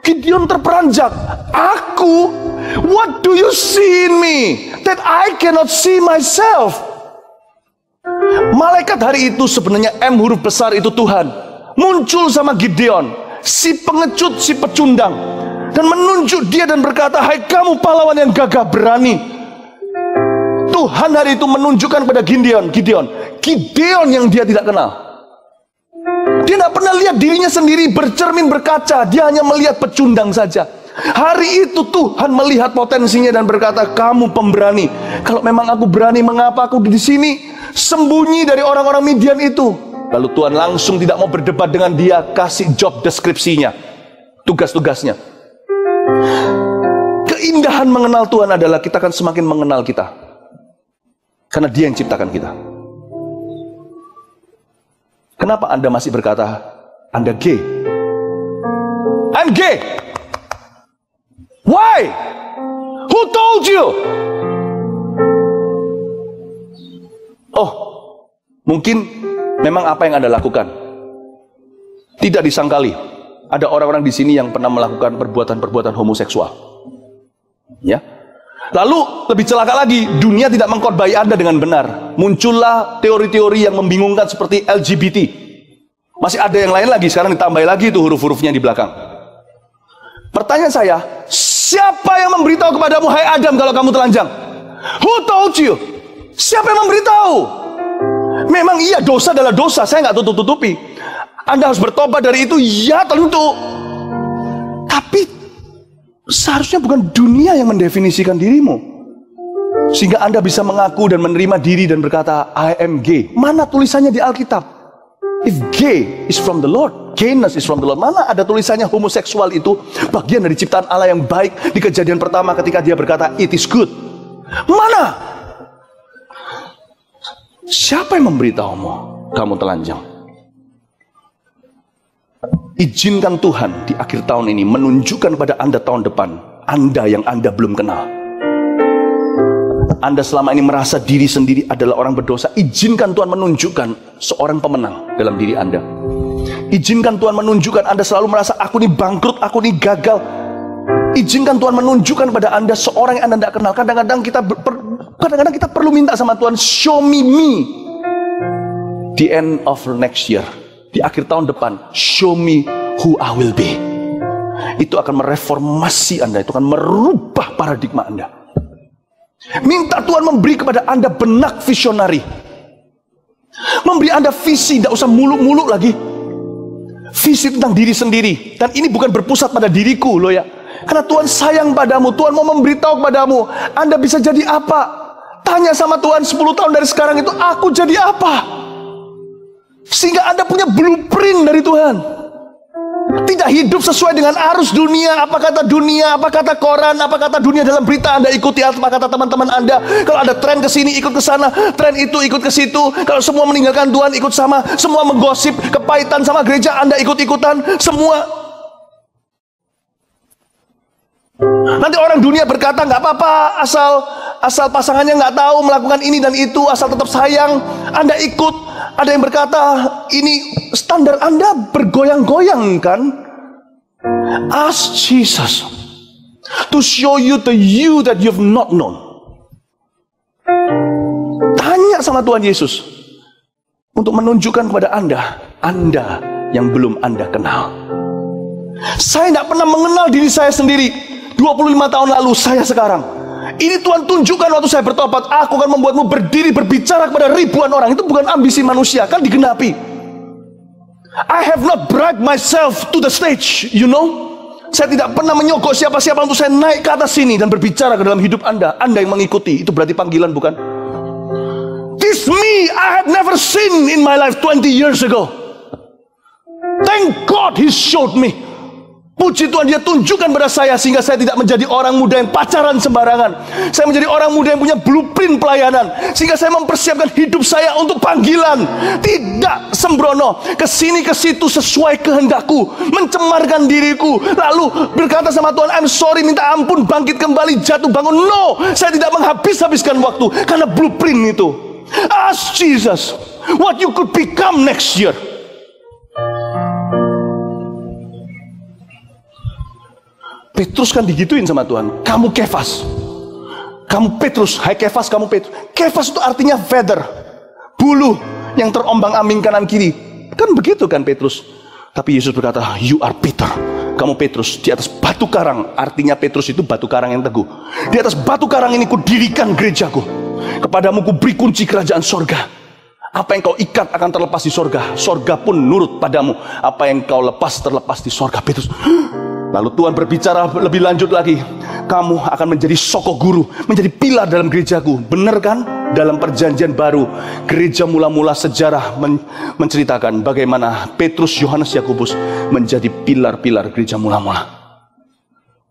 Gideon terperanjak. Aku? What do you see in me that I cannot see myself? Malaikat hari itu sebenarnya M huruf besar itu Tuhan. Muncul sama Gideon, si pengecut, si pecundang, dan menunjuk dia dan berkata, hai kamu pahlawan yang gagah berani. Tuhan hari itu menunjukkan pada Gideon yang dia tidak kenal. Dia tidak pernah lihat dirinya sendiri bercermin berkaca. Dia hanya melihat pecundang saja. Hari itu Tuhan melihat potensinya dan berkata, kamu pemberani. Kalau memang aku berani, mengapa aku di sini sembunyi dari orang-orang Midian itu? Lalu Tuhan langsung tidak mau berdebat dengan dia, kasih job deskripsinya, tugas-tugasnya. Keindahan mengenal Tuhan adalah kita akan semakin mengenal kita, karena Dia yang ciptakan kita. Kenapa Anda masih berkata Anda gay? I'm gay. Why? Who told you? Oh, mungkin memang apa yang Anda lakukan tidak disangkali. Ada orang-orang di sini yang pernah melakukan perbuatan-perbuatan homoseksual. Ya. Lalu lebih celaka lagi, dunia tidak mengkhotbahi Anda dengan benar. Muncullah teori-teori yang membingungkan seperti LGBT. Masih ada yang lain lagi, sekarang ditambah lagi itu huruf-hurufnya di belakang. Pertanyaan saya, siapa yang memberitahu kepadamu, hai Adam, kalau kamu telanjang? Who told you? Siapa yang memberitahu? Memang iya, dosa adalah dosa, saya nggak tutup-tutupi. Anda harus bertobat dari itu, ya tentu. Tapi seharusnya bukan dunia yang mendefinisikan dirimu, sehingga Anda bisa mengaku dan menerima diri dan berkata, I am gay. Mana tulisannya di Alkitab? If gay is from the Lord, gayness is from the Lord. Mana ada tulisannya homoseksual itu bagian dari ciptaan Allah yang baik di Kejadian pertama ketika Dia berkata, it is good. Mana? Siapa yang memberitahumu kamu telanjang? Izinkan Tuhan di akhir tahun ini menunjukkan kepada Anda tahun depan, Anda yang Anda belum kenal. Anda selama ini merasa diri sendiri adalah orang berdosa. Izinkan Tuhan menunjukkan seorang pemenang dalam diri Anda. Izinkan Tuhan menunjukkan Anda selalu merasa, aku ini bangkrut, aku ini gagal. Izinkan Tuhan menunjukkan pada Anda seorang yang Anda tidak kenal. Kadang-kadang kita perlu minta sama Tuhan, show me the end of next year. Di akhir tahun depan, show me who I will be. Itu akan mereformasi Anda, itu akan merubah paradigma Anda. Minta Tuhan memberi kepada Anda benak visionari, memberi Anda visi, tidak usah muluk-muluk lagi. Visi tentang diri sendiri. Dan ini bukan berpusat pada diriku loh ya. Karena Tuhan sayang padamu, Tuhan mau memberitahu kepadamu, Anda bisa jadi apa. Tanya sama Tuhan 10 tahun dari sekarang itu, aku jadi apa? Sehingga Anda punya blueprint dari Tuhan. Tidak hidup sesuai dengan arus dunia. Apa kata dunia, apa kata koran, apa kata dunia dalam berita, Anda ikuti apa kata teman-teman Anda. Kalau ada tren ke sini, ikut ke sana, tren itu ikut ke situ. Kalau semua meninggalkan Tuhan, ikut sama. Semua menggosip, kepahitan sama gereja, Anda ikut-ikutan. Semua. Nanti orang dunia berkata, nggak apa-apa, asal pasangannya nggak tahu melakukan ini dan itu, asal tetap sayang, Anda ikut. Ada yang berkata, ini standar Anda bergoyang-goyang kan? Ask Jesus to show you the you that you've not known. Tanya sama Tuhan Yesus untuk menunjukkan kepada Anda yang belum Anda kenal. Saya tidak pernah mengenal diri saya sendiri 25 tahun lalu, saya sekarang. Ini Tuhan tunjukkan waktu saya bertobat. Aku akan membuatmu berdiri berbicara kepada ribuan orang. Itu bukan ambisi manusia, kan digenapi. I have not bragged myself to the stage, you know. Saya tidak pernah menyogok siapa-siapa untuk saya naik ke atas sini dan berbicara ke dalam hidup Anda. Anda yang mengikuti, itu berarti panggilan, bukan? This me I had never seen in my life 20 years ago. Thank God He showed me. Puji Tuhan, Dia tunjukkan pada saya sehingga saya tidak menjadi orang muda yang pacaran sembarangan. Saya menjadi orang muda yang punya blueprint pelayanan, sehingga saya mempersiapkan hidup saya untuk panggilan. Tidak sembrono, kesini ke situ sesuai kehendakku, mencemarkan diriku, lalu berkata sama Tuhan, I'm sorry, minta ampun, bangkit kembali, jatuh bangun. No, saya tidak menghabis-habiskan waktu karena blueprint itu. Ask Jesus what you could become next year. Petrus kan digituin sama Tuhan. Kamu Kefas, kamu Petrus. Hai Kefas, kamu Petrus. Kefas itu artinya feather, bulu yang terombang-ambing kanan kiri. Kan begitu kan Petrus. Tapi Yesus berkata, you are Peter. Kamu Petrus, di atas batu karang. Artinya Petrus itu batu karang yang teguh. Di atas batu karang ini kudirikan gerejaku. Kepadamu kuberi kunci kerajaan sorga. Apa yang kau ikat akan terlepas di sorga. Sorga pun nurut padamu. Apa yang kau lepas terlepas di sorga. Petrus. Lalu Tuhan berbicara lebih lanjut lagi. Kamu akan menjadi sokok guru, menjadi pilar dalam gerejaku. Benar kan? Dalam perjanjian baru, gereja mula-mula sejarah menceritakan bagaimana Petrus, Yohanes, Yakobus menjadi pilar-pilar gereja mula-mula.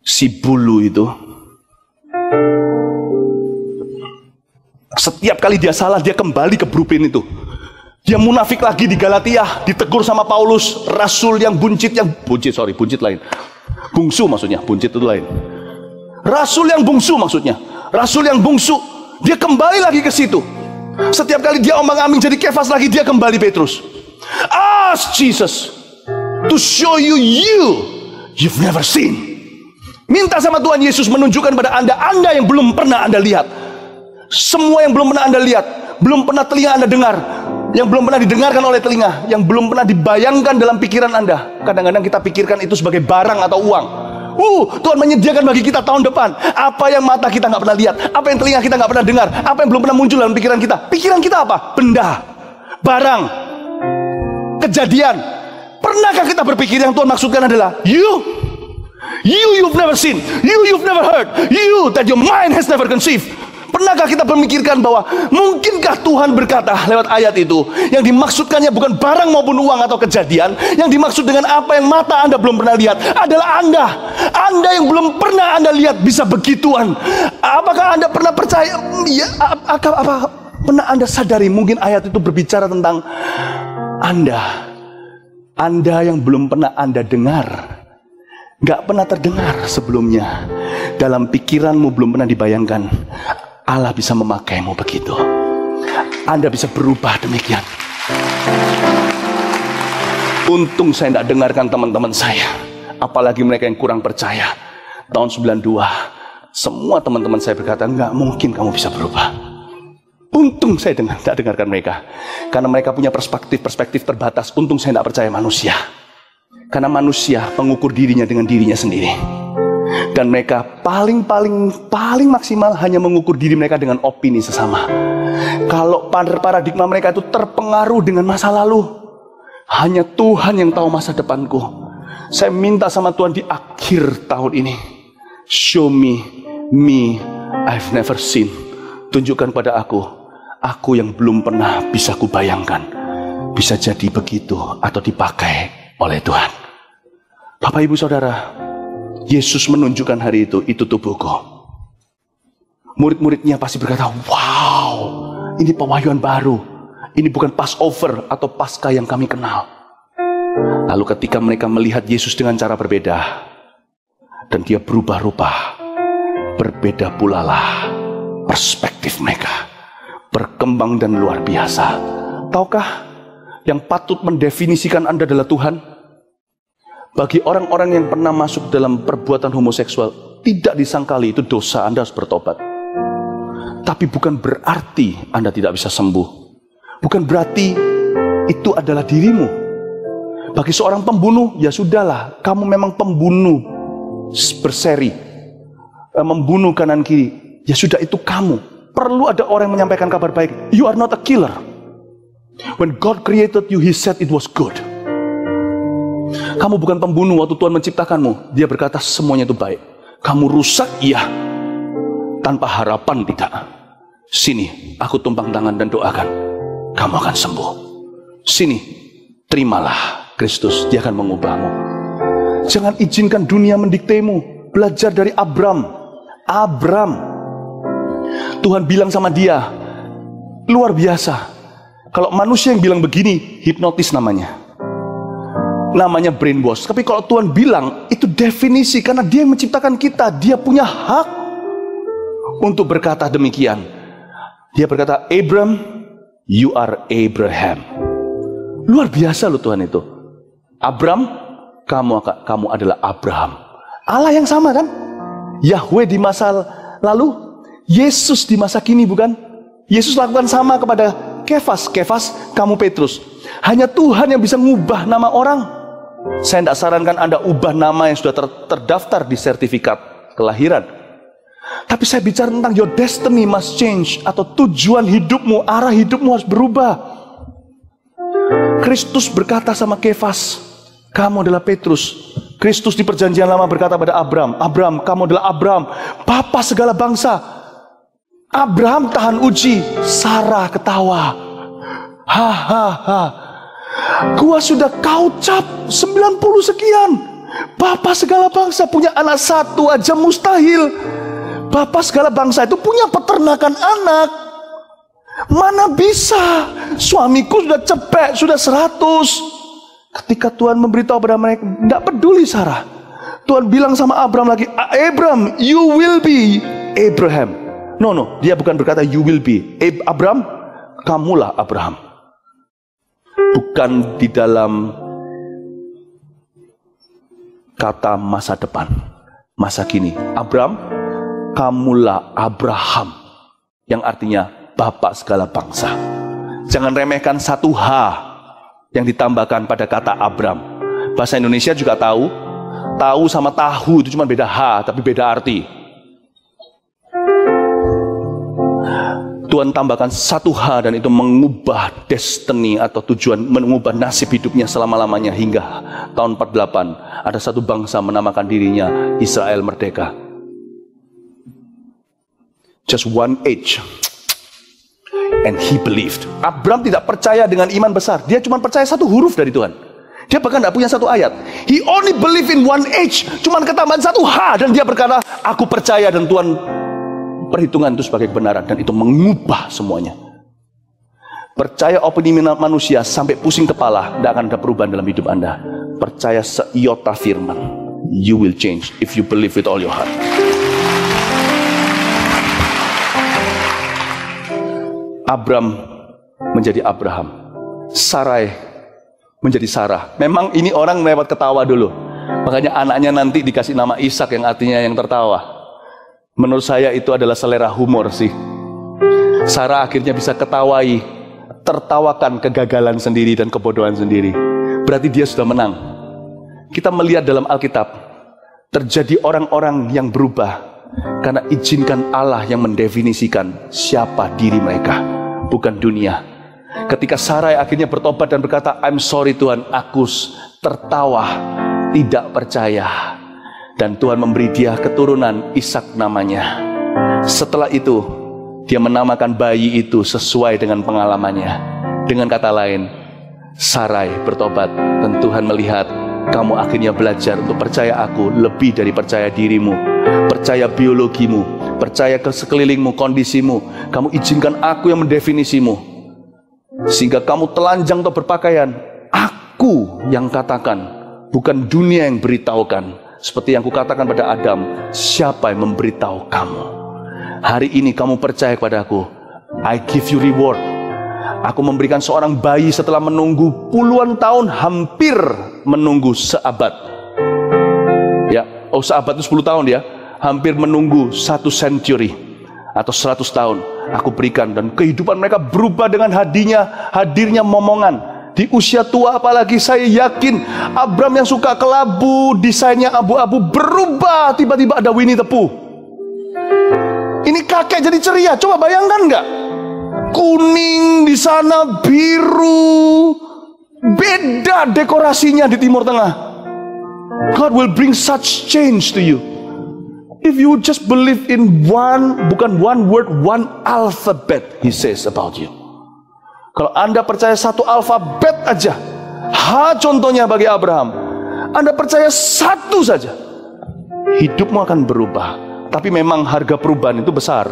Si bulu itu, setiap kali dia salah, dia kembali ke blueprint itu. Dia munafik lagi di Galatia, ditegur sama Paulus, rasul yang buncit lain. Bungsu maksudnya, buncit itu lain. Rasul yang bungsu maksudnya. Rasul yang bungsu, dia kembali lagi ke situ. Setiap kali dia ombang-ambing jadi Kefas lagi, dia kembali Petrus. Ask Jesus to show you you've never seen. Minta sama Tuhan Yesus menunjukkan pada Anda yang belum pernah Anda lihat. Semua yang belum pernah Anda lihat, belum pernah telinga Anda dengar, yang belum pernah didengarkan oleh telinga, yang belum pernah dibayangkan dalam pikiran Anda. Kadang-kadang kita pikirkan itu sebagai barang atau uang. Tuhan menyediakan bagi kita tahun depan apa yang mata kita nggak pernah lihat, apa yang telinga kita nggak pernah dengar, apa yang belum pernah muncul dalam pikiran kita. Pikiran kita apa? Benda, barang, kejadian. Pernahkah kita berpikir yang Tuhan maksudkan adalah you've never seen, you've never heard, you that your mind has never conceived. Pernahkah kita memikirkan bahwa mungkinkah Tuhan berkata lewat ayat itu, yang dimaksudkannya bukan barang maupun uang atau kejadian, yang dimaksud dengan apa yang mata Anda belum pernah lihat adalah Anda yang belum pernah Anda lihat bisa begituan. Apakah Anda pernah percaya? Ya, apa pernah Anda sadari mungkin ayat itu berbicara tentang Anda yang belum pernah Anda dengar, gak pernah terdengar sebelumnya, dalam pikiranmu belum pernah dibayangkan. Allah bisa memakaimu begitu. Anda bisa berubah demikian. Untung saya tidak dengarkan teman-teman saya, apalagi mereka yang kurang percaya. Tahun 92, semua teman-teman saya berkata, nggak mungkin kamu bisa berubah. Untung saya tidak dengarkan mereka, karena mereka punya perspektif terbatas. Untung saya tidak percaya manusia, karena manusia mengukur dirinya dengan dirinya sendiri. Dan mereka paling maksimal hanya mengukur diri mereka dengan opini sesama. Kalau paradigma mereka itu terpengaruh dengan masa lalu, hanya Tuhan yang tahu masa depanku. Saya minta sama Tuhan di akhir tahun ini, show me I've never seen. Tunjukkan pada aku yang belum pernah bisa kubayangkan, bisa jadi begitu atau dipakai oleh Tuhan. Bapak Ibu Saudara, Yesus menunjukkan hari itu tubuhku. Murid-muridnya pasti berkata, wow, ini pewahyuan baru. Ini bukan Passover atau Paskah yang kami kenal. Lalu ketika mereka melihat Yesus dengan cara berbeda, dan dia berubah rupa, berbeda pula lah perspektif mereka. Berkembang dan luar biasa. Tahukah yang patut mendefinisikan Anda adalah Tuhan. Bagi orang-orang yang pernah masuk dalam perbuatan homoseksual, tidak disangkali itu dosa, Anda harus bertobat. Tapi bukan berarti Anda tidak bisa sembuh. Bukan berarti itu adalah dirimu. Bagi seorang pembunuh, ya sudahlah, kamu memang pembunuh berseri, membunuh kanan kiri. Ya sudah, itu kamu. Perlu ada orang yang menyampaikan kabar baik. You are not a killer. When God created you, He said it was good. Kamu bukan pembunuh waktu Tuhan menciptakanmu. Dia berkata semuanya itu baik. Kamu rusak, iya. Tanpa harapan, tidak. Sini, aku tumpang tangan dan doakan. Kamu akan sembuh. Sini, terimalah Kristus. Dia akan mengubahmu. Jangan izinkan dunia mendiktemu. Belajar dari Abram. Tuhan bilang sama dia, luar biasa. Kalau manusia yang bilang begini, hipnotis namanya brainwash. Tapi kalau Tuhan bilang, itu definisi. Karena Dia yang menciptakan kita. Dia punya hak untuk berkata demikian. Dia berkata, Abram, you are Abraham. Luar biasa loh Tuhan itu. Abram, kamu adalah Abraham. Allah yang sama kan? Yahweh di masa lalu, Yesus di masa kini, bukan? Yesus lakukan sama kepada Kefas, kamu Petrus. Hanya Tuhan yang bisa mengubah nama orang. Saya tidak sarankan Anda ubah nama yang sudah terdaftar di sertifikat kelahiran. Tapi saya bicara tentang your destiny must change, atau tujuan hidupmu, arah hidupmu harus berubah. Kristus berkata sama Kefas, kamu adalah Petrus. Kristus di perjanjian lama berkata pada Abram, kamu adalah Abram, bapa segala bangsa. Abraham tahan uji, Sarah ketawa. Gua sudah kau cap 90 sekian. Bapak segala bangsa punya anak satu aja mustahil. Bapak segala bangsa itu punya peternakan anak. Mana bisa? Suamiku sudah cepek, sudah 100. Ketika Tuhan memberitahu pada mereka, tidak peduli Sarah. Tuhan bilang sama Abram lagi, Abram, you will be Abraham. No, dia bukan berkata you will be Abram, kamulah Abraham. Bukan di dalam kata masa depan, masa kini. Abram, kamulah Abraham, yang artinya bapak segala bangsa. Jangan remehkan satu H yang ditambahkan pada kata Abram. Bahasa Indonesia juga tahu sama tahu itu cuma beda H, tapi beda arti. Tuhan tambahkan satu H dan itu mengubah destiny atau tujuan, mengubah nasib hidupnya selama-lamanya hingga tahun 48. Ada satu bangsa menamakan dirinya Israel Merdeka. Just one age. And he believed. Abram tidak percaya dengan iman besar. Dia cuma percaya satu huruf dari Tuhan. Dia bahkan tidak punya satu ayat. He only believe in one age. Cuma ketambahan satu H dan dia berkata, aku percaya, dan Tuhan perhitungan itu sebagai kebenaran, dan itu mengubah semuanya. Percaya opini manusia sampai pusing kepala, tidak akan ada perubahan dalam hidup Anda. Percaya seiota firman, you will change if you believe with all your heart. Abram menjadi Abraham, Sarai menjadi Sarah. Memang ini orang lewat ketawa dulu, makanya anaknya nanti dikasih nama Ishak yang artinya yang tertawa. Menurut saya itu adalah selera humor sih. Sarah akhirnya bisa tertawakan kegagalan sendiri dan kebodohan sendiri. Berarti dia sudah menang. Kita melihat dalam Alkitab, terjadi orang-orang yang berubah karena izinkan Allah yang mendefinisikan siapa diri mereka, bukan dunia. Ketika Sarai akhirnya bertobat dan berkata, I'm sorry Tuhan, aku tertawa, tidak percaya. Dan Tuhan memberi dia keturunan, Ishak namanya. Setelah itu, dia menamakan bayi itu sesuai dengan pengalamannya. Dengan kata lain, Sarai bertobat, dan Tuhan melihat, kamu akhirnya belajar untuk percaya aku lebih dari percaya dirimu, percaya biologimu, percaya ke sekelilingmu, kondisimu. Kamu izinkan aku yang mendefinisimu, sehingga kamu telanjang atau berpakaian. Aku yang katakan, bukan dunia yang beritahukan. Seperti yang kukatakan pada Adam, siapa yang memberitahu kamu? Hari ini kamu percaya kepada aku, I give you reward. Aku memberikan seorang bayi setelah menunggu puluhan tahun, hampir menunggu seabad. Ya, seabad itu 10 tahun ya. Hampir menunggu 1 century atau 100 tahun. Aku berikan, dan kehidupan mereka berubah dengan hadirnya momongan. Di usia tua apalagi, saya yakin Abram yang suka kelabu, desainnya abu-abu, berubah. Tiba-tiba ada Winnie the Pooh. Ini kakek jadi ceria. Coba bayangkan nggak? Kuning di sana, biru, beda dekorasinya di Timur Tengah. God will bring such change to you if you just believe in bukan one word, one alphabet He says about you. Kalau Anda percaya 1 alfabet aja, contohnya bagi Abraham, Anda percaya 1 saja, hidupmu akan berubah. Tapi memang harga perubahan itu besar.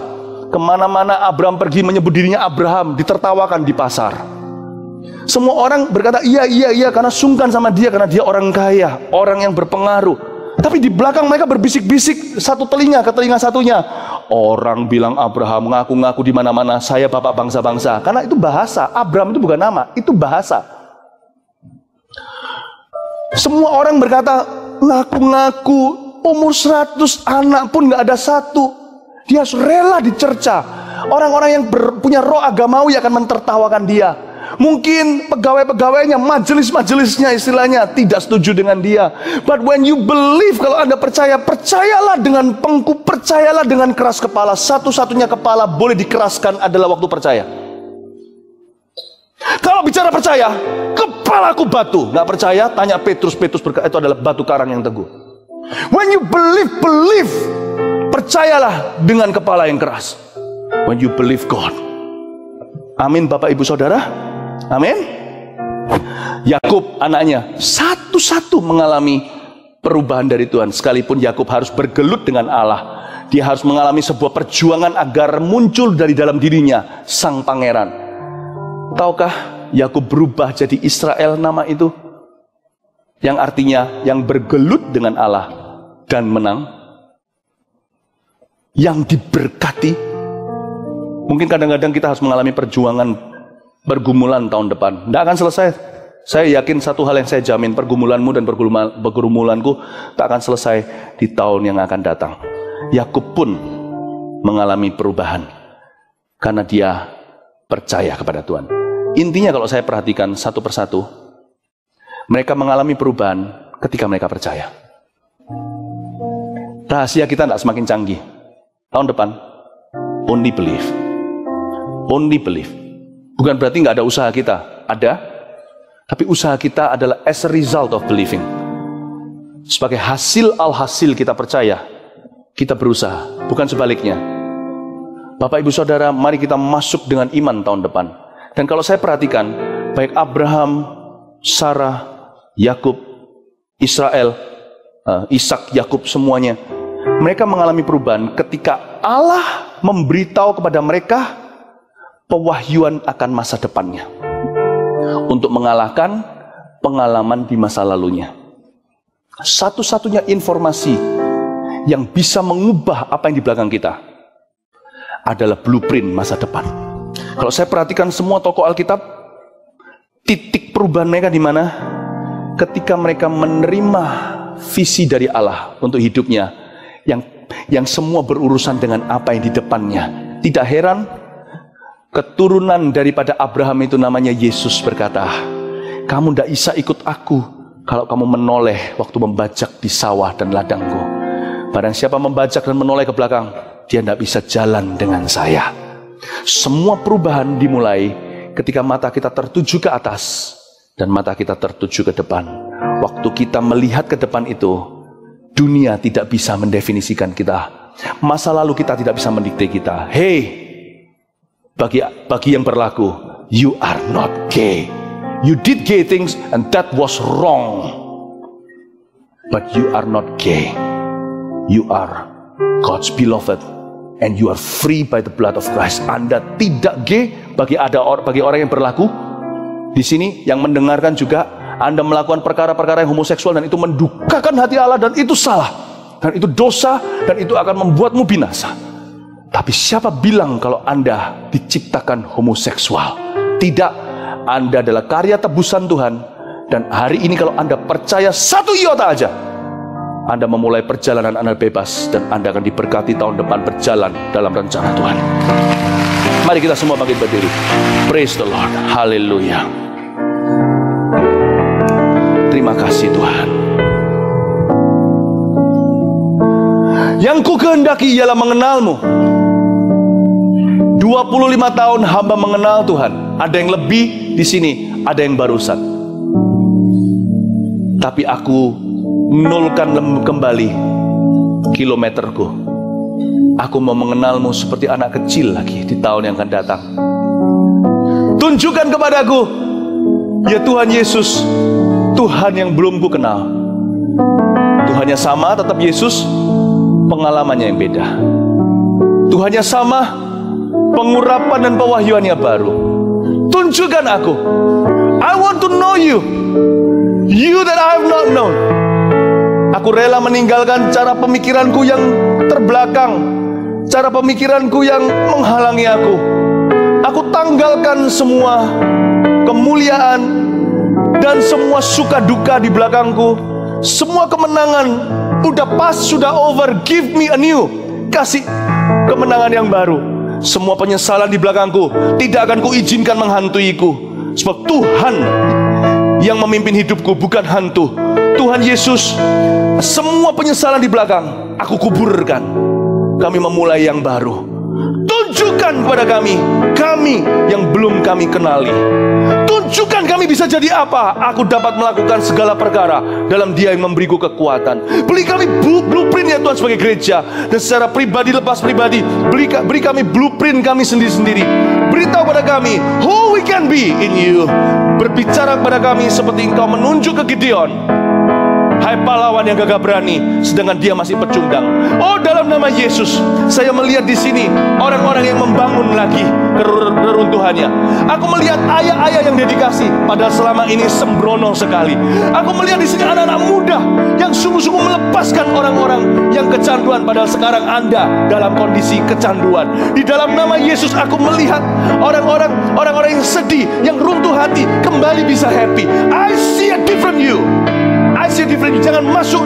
Kemana-mana Abraham pergi menyebut dirinya Abraham, ditertawakan di pasar. Semua orang berkata iya karena sungkan sama dia, karena dia orang kaya, orang yang berpengaruh. Tapi di belakang mereka berbisik-bisik, satu telinga ke telinga satunya. Orang bilang Abraham, ngaku-ngaku di mana-mana, saya bapak bangsa-bangsa. Karena itu bahasa. Abraham itu bukan nama, itu bahasa. Semua orang berkata, ngaku-ngaku, umur 100 anak pun nggak ada satu. Dia rela dicerca. Orang-orang yang punya roh agamawi akan mentertawakan dia. Mungkin pegawai-pegawainya, majelis-majelisnya istilahnya tidak setuju dengan dia. But when you believe, kalau Anda percaya, percayalah dengan pengku, percayalah dengan keras kepala. Satu-satunya kepala boleh dikeraskan adalah waktu percaya. Kalau bicara percaya, kepalaku batu. Nggak percaya, tanya Petrus. Petrus berkata itu adalah batu karang yang teguh. When you believe, percayalah dengan kepala yang keras. When you believe God. Amin Bapak Ibu Saudara. Amin. Yakub anaknya satu-satu mengalami perubahan dari Tuhan. Sekalipun Yakub harus bergelut dengan Allah, dia harus mengalami sebuah perjuangan agar muncul dari dalam dirinya sang pangeran. Tahukah Yakub berubah jadi Israel, nama itu yang artinya yang bergelut dengan Allah dan menang, yang diberkati. Mungkin kadang-kadang kita harus mengalami perjuangan, pergumulan tahun depan. Tidak akan selesai. Saya yakin satu hal yang saya jamin, pergumulanmu dan pergumulanku tak akan selesai di tahun yang akan datang. Yakub pun mengalami perubahan karena dia percaya kepada Tuhan. Intinya kalau saya perhatikan satu persatu, mereka mengalami perubahan ketika mereka percaya. Rahasia kita tidak semakin canggih. Tahun depan, only believe. Only believe. Bukan berarti nggak ada usaha kita. Ada. Tapi usaha kita adalah as a result of believing. Sebagai hasil alhasil kita percaya, kita berusaha. Bukan sebaliknya. Bapak Ibu Saudara, mari kita masuk dengan iman tahun depan. Dan kalau saya perhatikan, baik Abraham, Sarah, Yakub, Israel, Ishak, Yakub, semuanya, mereka mengalami perubahan ketika Allah memberitahu kepada mereka pewahyuan akan masa depannya untuk mengalahkan pengalaman di masa lalunya. Satu-satunya informasi yang bisa mengubah apa yang di belakang kita adalah blueprint masa depan. Kalau saya perhatikan semua tokoh Alkitab, titik perubahan mereka di mana? Ketika mereka menerima visi dari Allah untuk hidupnya, yang semua berurusan dengan apa yang di depannya. Tidak heran, keturunan daripada Abraham itu namanya Yesus berkata, kamu tidak bisa ikut aku kalau kamu menoleh waktu membajak di sawah dan ladangku. Barang siapa membajak dan menoleh ke belakang, dia tidak bisa jalan dengan saya. Semua perubahan dimulai ketika mata kita tertuju ke atas dan mata kita tertuju ke depan. Waktu kita melihat ke depan itu, dunia tidak bisa mendefinisikan kita. Masa lalu kita tidak bisa mendikte kita. Hey, bagi yang berlaku, you are not gay. You did gay things and that was wrong. But you are not gay. You are God's beloved and you are free by the blood of Christ. Anda tidak gay bagi orang yang berlaku. Di sini yang mendengarkan juga, Anda melakukan perkara-perkara yang homoseksual dan itu mendukakan hati Allah dan itu salah. Dan itu dosa dan itu akan membuatmu binasa. Tapi siapa bilang kalau Anda diciptakan homoseksual? Tidak, Anda adalah karya tebusan Tuhan. Dan hari ini kalau Anda percaya 1 iota aja, Anda memulai perjalanan Anda bebas. Dan Anda akan diberkati tahun depan berjalan dalam rencana Tuhan. Mari kita semua bangkit berdiri. Praise the Lord. Haleluya. Terima kasih Tuhan. Yang ku kehendaki ialah mengenalmu. 25 tahun hamba mengenal Tuhan. Ada yang lebih di sini, ada yang barusan. Tapi aku nolkan kembali kilometerku. Aku mau mengenalmu seperti anak kecil lagi di tahun yang akan datang. Tunjukkan kepadaku, ya Tuhan Yesus, Tuhan yang belum ku kenal. Tuhannya sama, tetap Yesus, pengalamannya yang beda. Tuhannya sama, pengurapan dan pewahyuannya baru. Tunjukkan aku. I want to know you. You that I have not known. Aku rela meninggalkan cara pemikiranku yang terbelakang, cara pemikiranku yang menghalangi aku. Aku tanggalkan semua kemuliaan dan semua suka duka di belakangku. Semua kemenangan udah pas, sudah over. Give me a new. Kasih kemenangan yang baru. Semua penyesalan di belakangku tidak akan kuizinkan menghantuiku. Sebab Tuhan yang memimpin hidupku, bukan hantu. Tuhan Yesus, semua penyesalan di belakang aku kuburkan. Kami memulai yang baru. Tunjukkan kepada kami yang belum kami kenali. Tunjukkan kami bisa jadi apa. Aku dapat melakukan segala perkara dalam Dia yang memberiku kekuatan. Beri kami blueprint ya Tuhan sebagai gereja. Dan secara pribadi, lepas pribadi, beri kami blueprint kami sendiri-sendiri. Beritahu pada kami who we can be in you. Berbicara kepada kami seperti Engkau menunjuk ke Gideon. Hai pahlawan yang gagah berani, sedangkan dia masih pecundang. Oh, dalam nama Yesus, saya melihat di sini orang-orang yang membangun lagi keruntuhannya. Aku melihat ayah-ayah yang dedikasi, padahal selama ini sembrono sekali. Aku melihat di sini anak-anak muda yang sungguh-sungguh melepaskan orang-orang yang kecanduan, padahal sekarang Anda dalam kondisi kecanduan. Di dalam nama Yesus, aku melihat orang-orang yang sedih, yang runtuh hati, kembali bisa happy. I see a different you. I see different. Jangan masuk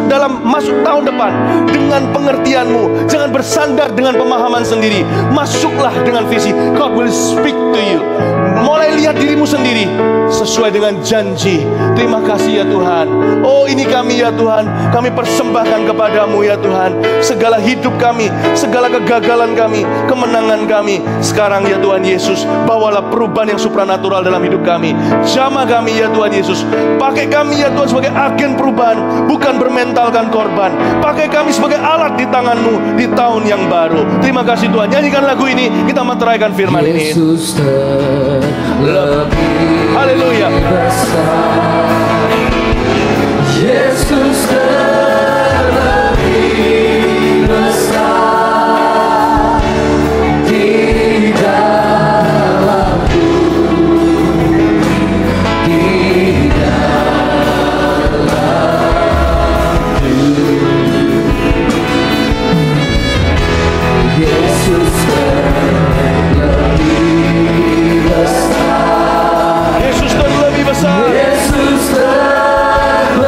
tahun depan dengan pengertianmu. Jangan bersandar dengan pemahaman sendiri. Masuklah dengan visi. God will speak to you. Mulai lihat dirimu sendiri sesuai dengan janji. Terima kasih ya Tuhan. Oh, ini kami ya Tuhan. Kami persembahkan kepadamu ya Tuhan. Segala hidup kami, segala kegagalan kami, kemenangan kami. Sekarang ya Tuhan Yesus, bawalah perubahan yang supranatural dalam hidup kami. Jamah kami ya Tuhan Yesus. Pakai kami ya Tuhan sebagai agen perubahan, bukan bermentalkan korban. Pakai kami sebagai alat di tangan-Mu di tahun yang baru. Terima kasih Tuhan. Nyanyikan lagu ini, kita meteraikan firman ini. Yesus terlebih Haleluya. besar. Yesus terlebih besar di dalamku, di dalamku. Yesus terlebih besar. Yesus terlebih besar. Yesus terlebih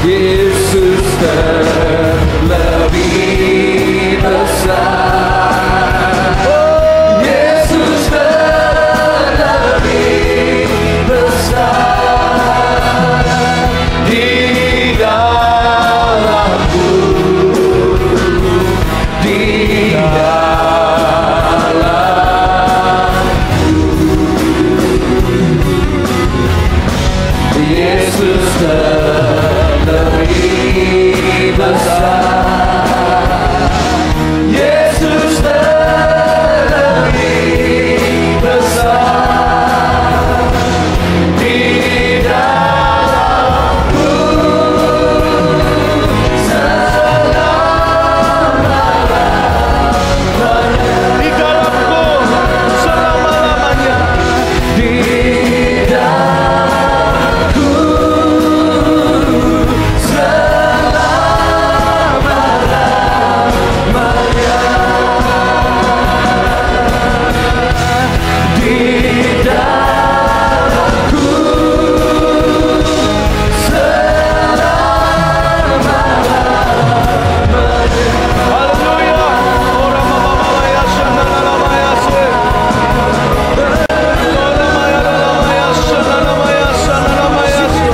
Yesus terlebih besar. Yesus terlebih besar di dalamku, di dalamku. Yesus terlebih besar. Yesus terlebih besar di dalamku selama-lamanya. Di dalamku selama-lamanya. Di dalamku selama-lamanya. Di dalamku selama-lamanya. Haleluya. Ora mama mama ya shana la maya se. Ora maya la maya shana la maya shana la maya se.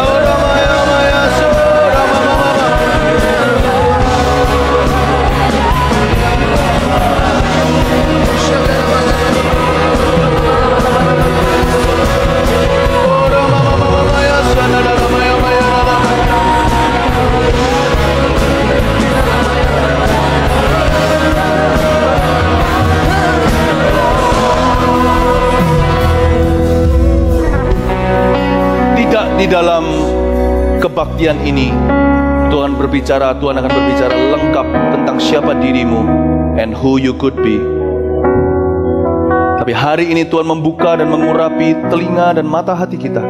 Ora maya maya se. Ora mama mama. Ora mama mama maya shana la maya maya la. Tidak di dalam kebaktian ini Tuhan berbicara, Tuhan akan berbicara lengkap tentang siapa dirimu and who you could be. Tapi hari ini Tuhan membuka dan mengurapi telinga dan mata hati kita.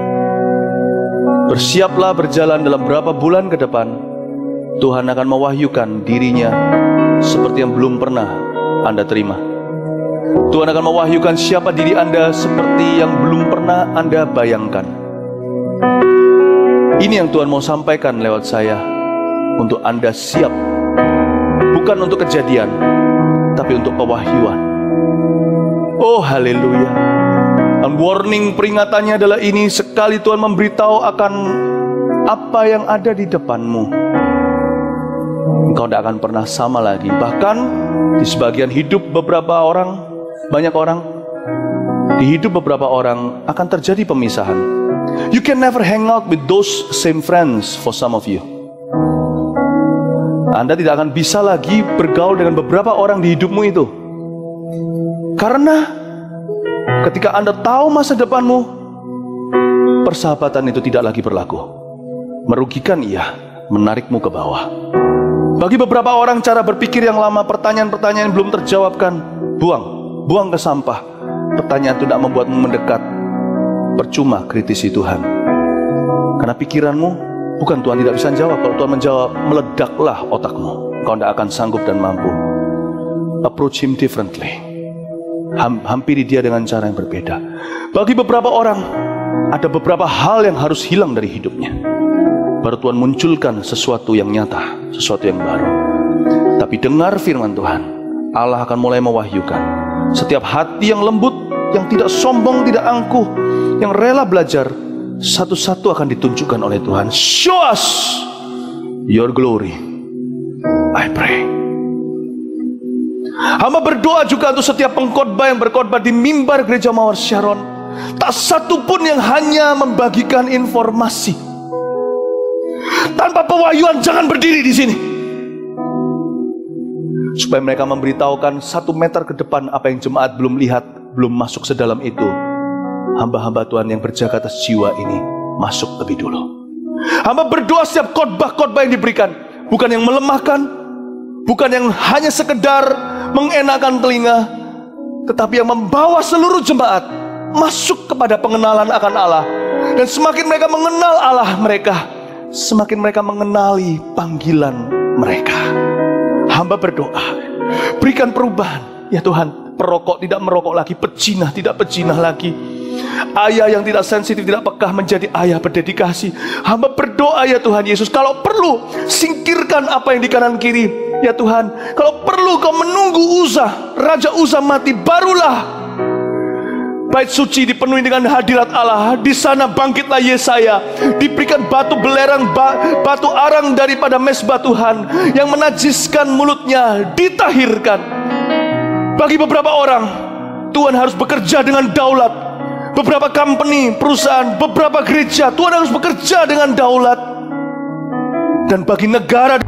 Bersiaplah berjalan dalam berapa bulan ke depan. Tuhan akan mewahyukan dirinya seperti yang belum pernah Anda terima. Tuhan akan mewahyukan siapa diri Anda seperti yang belum pernah Anda bayangkan. Ini yang Tuhan mau sampaikan lewat saya, untuk Anda siap, bukan untuk kejadian, tapi untuk pewahyuan. Oh haleluya. Dan warning peringatannya adalah ini, sekali Tuhan memberitahu akan apa yang ada di depanmu, engkau tidak akan pernah sama lagi. Bahkan di sebagian hidup beberapa orang, banyak orang, di hidup beberapa orang akan terjadi pemisahan. You can never hang out with those same friends for some of you. Anda tidak akan bisa lagi bergaul dengan beberapa orang di hidupmu itu. Karena ketika Anda tahu masa depanmu, persahabatan itu tidak lagi berlaku. Merugikan iya, menarikmu ke bawah. Bagi beberapa orang cara berpikir yang lama, pertanyaan-pertanyaan yang belum terjawabkan, buang ke sampah. Pertanyaan itu tidak membuatmu mendekat. Percuma kritisi Tuhan. Karena pikiranmu, bukan Tuhan tidak bisa jawab. Kalau Tuhan menjawab, meledaklah otakmu. Kau tidak akan sanggup dan mampu. Approach him differently. Hampiri dia dengan cara yang berbeda. Bagi beberapa orang, ada beberapa hal yang harus hilang dari hidupnya. Baru Tuhan munculkan sesuatu yang nyata, sesuatu yang baru. Tapi dengar firman Tuhan, Allah akan mulai mewahyukan. Setiap hati yang lembut, yang tidak sombong, tidak angkuh, yang rela belajar, satu-satu akan ditunjukkan oleh Tuhan. Show us your glory, I pray. Hamba berdoa juga untuk setiap pengkhotbah yang berkhotbah di mimbar Gereja Mawar Sharon. Tak satu pun yang hanya membagikan informasi. Tanpa pewahyuan, jangan berdiri di sini. Supaya mereka memberitahukan 1 meter ke depan apa yang jemaat belum lihat, belum masuk sedalam itu. Hamba-hamba Tuhan yang berjaga atas jiwa ini masuk lebih dulu. Hamba berdoa setiap khotbah-khotbah yang diberikan, bukan yang melemahkan, bukan yang hanya sekedar mengenakan telinga, tetapi yang membawa seluruh jemaat masuk kepada pengenalan akan Allah. Dan semakin mereka mengenal Allah mereka, semakin mereka mengenali panggilan mereka. Hamba berdoa, berikan perubahan ya Tuhan. perokok tidak merokok lagi, pecinah tidak pecinah lagi. Ayah yang tidak sensitif, tidak peka menjadi ayah berdedikasi. Hamba berdoa ya Tuhan Yesus, kalau perlu singkirkan apa yang di kanan kiri ya Tuhan. Kalau perlu kau menunggu Uzza, Raja Uzza mati, barulah Bait suci dipenuhi dengan hadirat Allah. Di sana bangkitlah Yesaya, diberikan batu belerang, batu arang daripada mezbah Tuhan, yang menajiskan mulutnya ditahirkan. Bagi beberapa orang, Tuhan harus bekerja dengan daulat. Beberapa company, perusahaan, beberapa gereja, Tuhan harus bekerja dengan daulat. Dan bagi negara,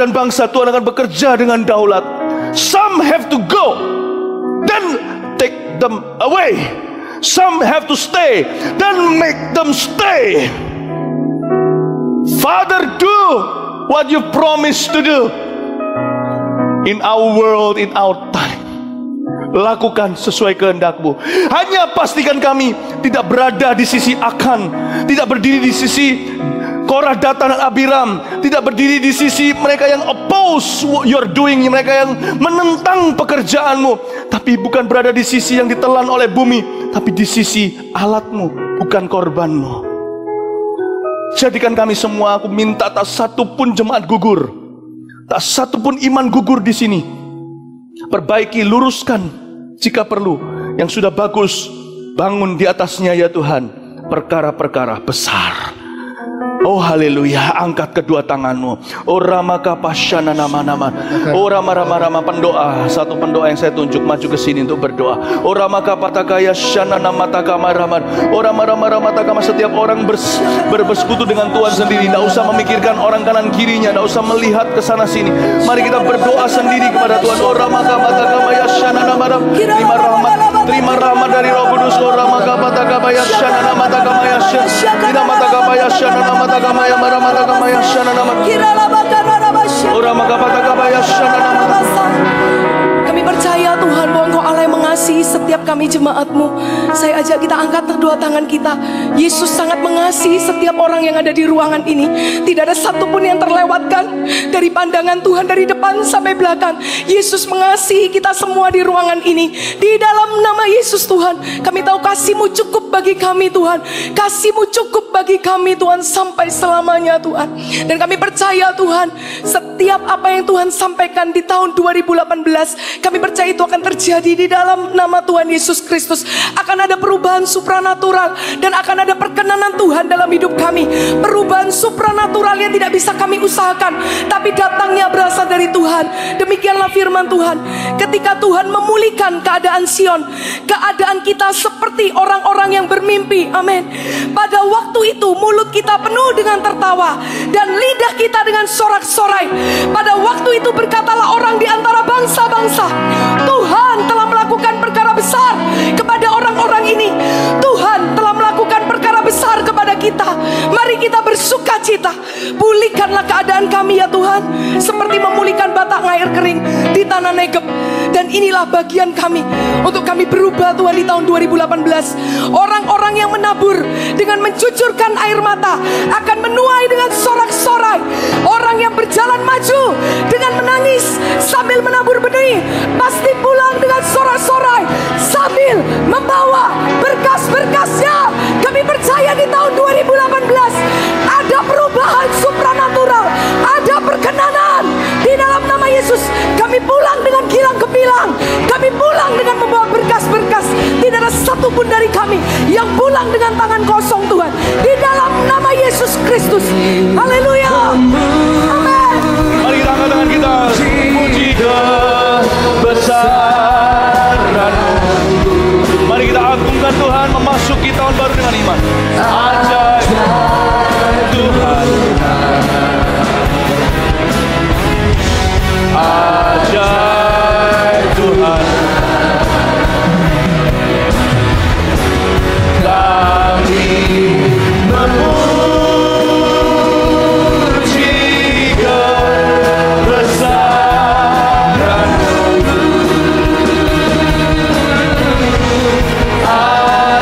dan bangsa Tuhan akan bekerja dengan daulat. Some have to go, then take them away. Some have to stay, then make them stay. Father, do what you promised to do in our world, in our time. Lakukan sesuai kehendak-Mu. Hanya pastikan kami tidak berada di sisi Akan, tidak berdiri di sisi Korah, Datan, dan Abiram, tidak berdiri di sisi mereka yang oppose what you're doing, mereka yang menentang pekerjaan-Mu, tapi bukan berada di sisi yang ditelan oleh bumi, tapi di sisi alat-Mu, bukan korban-Mu. Jadikan kami semua, aku minta tak satu pun jemaat gugur, tak satu pun iman gugur di sini. Perbaiki, luruskan jika perlu. Yang sudah bagus, bangun di atasnya ya Tuhan, perkara-perkara besar. Oh haleluya, angkat kedua tanganmu. Oh ramaka pasyana nama-nama. Oh rama-rama pendoa. Satu pendoa yang saya tunjuk maju ke sini untuk berdoa. Oh ramaka patakaya syana nama takama raman. Oh rama-rama takama. Setiap orang bersekutu dengan Tuhan sendiri. Tidak usah memikirkan orang kanan kirinya, tidak usah melihat ke sana sini. Mari kita berdoa sendiri kepada Tuhan. Oh ramaka patakama ya syana nama ram. Terima rahmat dari Roh Kudus. Oh ramaka patakama ya syana nama takama ya syana. Tidak matakama ya syana nama Gamaya maramata gamaya shana nama. Ora makapata gamaya shana nama. Kami percaya Tuhan bahwa Engkau Allah yang mengasihi setiap kami jemaat-Mu. Saya ajak kita angkat kedua tangan kita. Yesus sangat mengasihi setiap orang yang ada di ruangan ini. Tidak ada satupun yang terlewatkan dari pandangan Tuhan, dari depan sampai belakang. Yesus mengasihi kita semua di ruangan ini. Di dalam nama Yesus Tuhan, kami tahu kasih-Mu cukup bagi kami Tuhan. Kasih-Mu cukup bagi kami Tuhan sampai selamanya Tuhan. Dan kami percaya Tuhan, setiap apa yang Tuhan sampaikan di tahun 2018, kami percaya itu akan terjadi di dalam nama Tuhan Yesus Kristus. Akan ada perubahan supranatural dan akan ada perkenanan Tuhan dalam hidup kami. Perubahan supranatural yang tidak bisa kami usahakan, tapi datangnya berasal dari Tuhan. Demikianlah firman Tuhan. Ketika Tuhan memulihkan keadaan Sion, keadaan kita seperti orang-orang yang bermimpi. Amin. Pada waktu itu mulut kita penuh dengan tertawa dan lidah kita dengan sorak-sorai. Pada waktu itu berkatalah orang di antara bangsa-bangsa, Tuhan telah melakukan perkara besar kepada orang-orang ini. Tuhan telah melakukan perkara besar kepada kita. Mari kita bersuka cita. Pulihkanlah keadaan kami ya Tuhan, seperti memulihkan batang air kering di tanah Negeb. Dan inilah bagian kami untuk kami berubah Tuhan di tahun 2018. Orang-orang yang menabur dengan mencucurkan air mata akan menuai dengan sorak-sorai. Orang yang berjalan maju dengan menangis sambil menabur benih pasti pulang dengan sorak-sorai sambil membawa berkas-berkasnya. Kami percaya di tahun 2018 ada perubahan supranatural, ada perkenanan di dalam nama Yesus. Kami Kami pulang dengan kilang gemilang. Kami pulang dengan membawa berkas-berkas. Tidak ada satupun dari kami yang pulang dengan tangan kosong, Tuhan. Di dalam nama Yesus Kristus. Haleluya. Amin. Mari kita angkat tangan kita. Puji kebesaran-Mu. Mari kita agungkan Tuhan, memasuki tahun baru dengan iman. Ajaib Tuhan. Ajaib Tuhan. Kami memuji kebesaran-Mu. Ajaib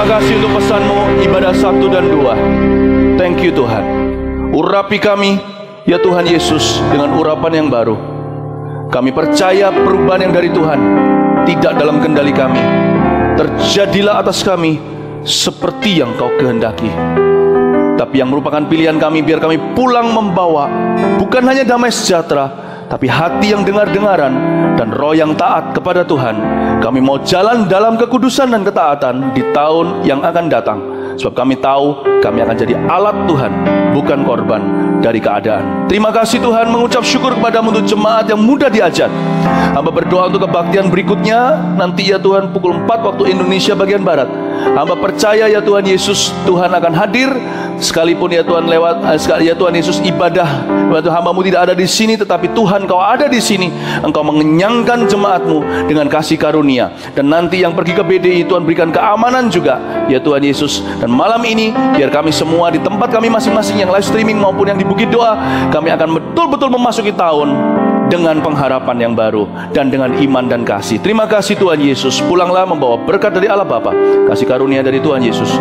kasih untuk pesan-Mu ibadah 1 dan 2. Thank you Tuhan. Urapi kami ya Tuhan Yesus dengan urapan yang baru. Kami percaya perubahan yang dari Tuhan tidak dalam kendali kami. Terjadilah atas kami seperti yang Kau kehendaki. Tapi yang merupakan pilihan kami, biar kami pulang membawa bukan hanya damai sejahtera, tapi hati yang dengar-dengaran dan roh yang taat kepada Tuhan. Kami mau jalan dalam kekudusan dan ketaatan di tahun yang akan datang. Sebab kami tahu kami akan jadi alat Tuhan, bukan korban dari keadaan. Terima kasih Tuhan, mengucap syukur kepada-Mu untuk jemaat yang mudah diajak. Hamba berdoa untuk kebaktian berikutnya nanti ya Tuhan pukul 4 waktu Indonesia bagian Barat. Hamba percaya ya Tuhan Yesus, Tuhan akan hadir sekalipun ya Tuhan lewat ya Tuhan Yesus ibadah. Waktu hamba-Mu tidak ada di sini, tetapi Tuhan Kau ada di sini. Engkau mengenyangkan jemaat-Mu dengan kasih karunia. Dan nanti yang pergi ke BDI Tuhan berikan keamanan juga ya Tuhan Yesus. Dan malam ini biar kami semua di tempat kami masing-masing, yang live streaming maupun yang di Bukit Doa, kami akan betul-betul memasuki tahun dengan pengharapan yang baru dan dengan iman dan kasih. Terima kasih Tuhan Yesus. Pulanglah membawa berkat dari Allah Bapa, kasih karunia dari Tuhan Yesus.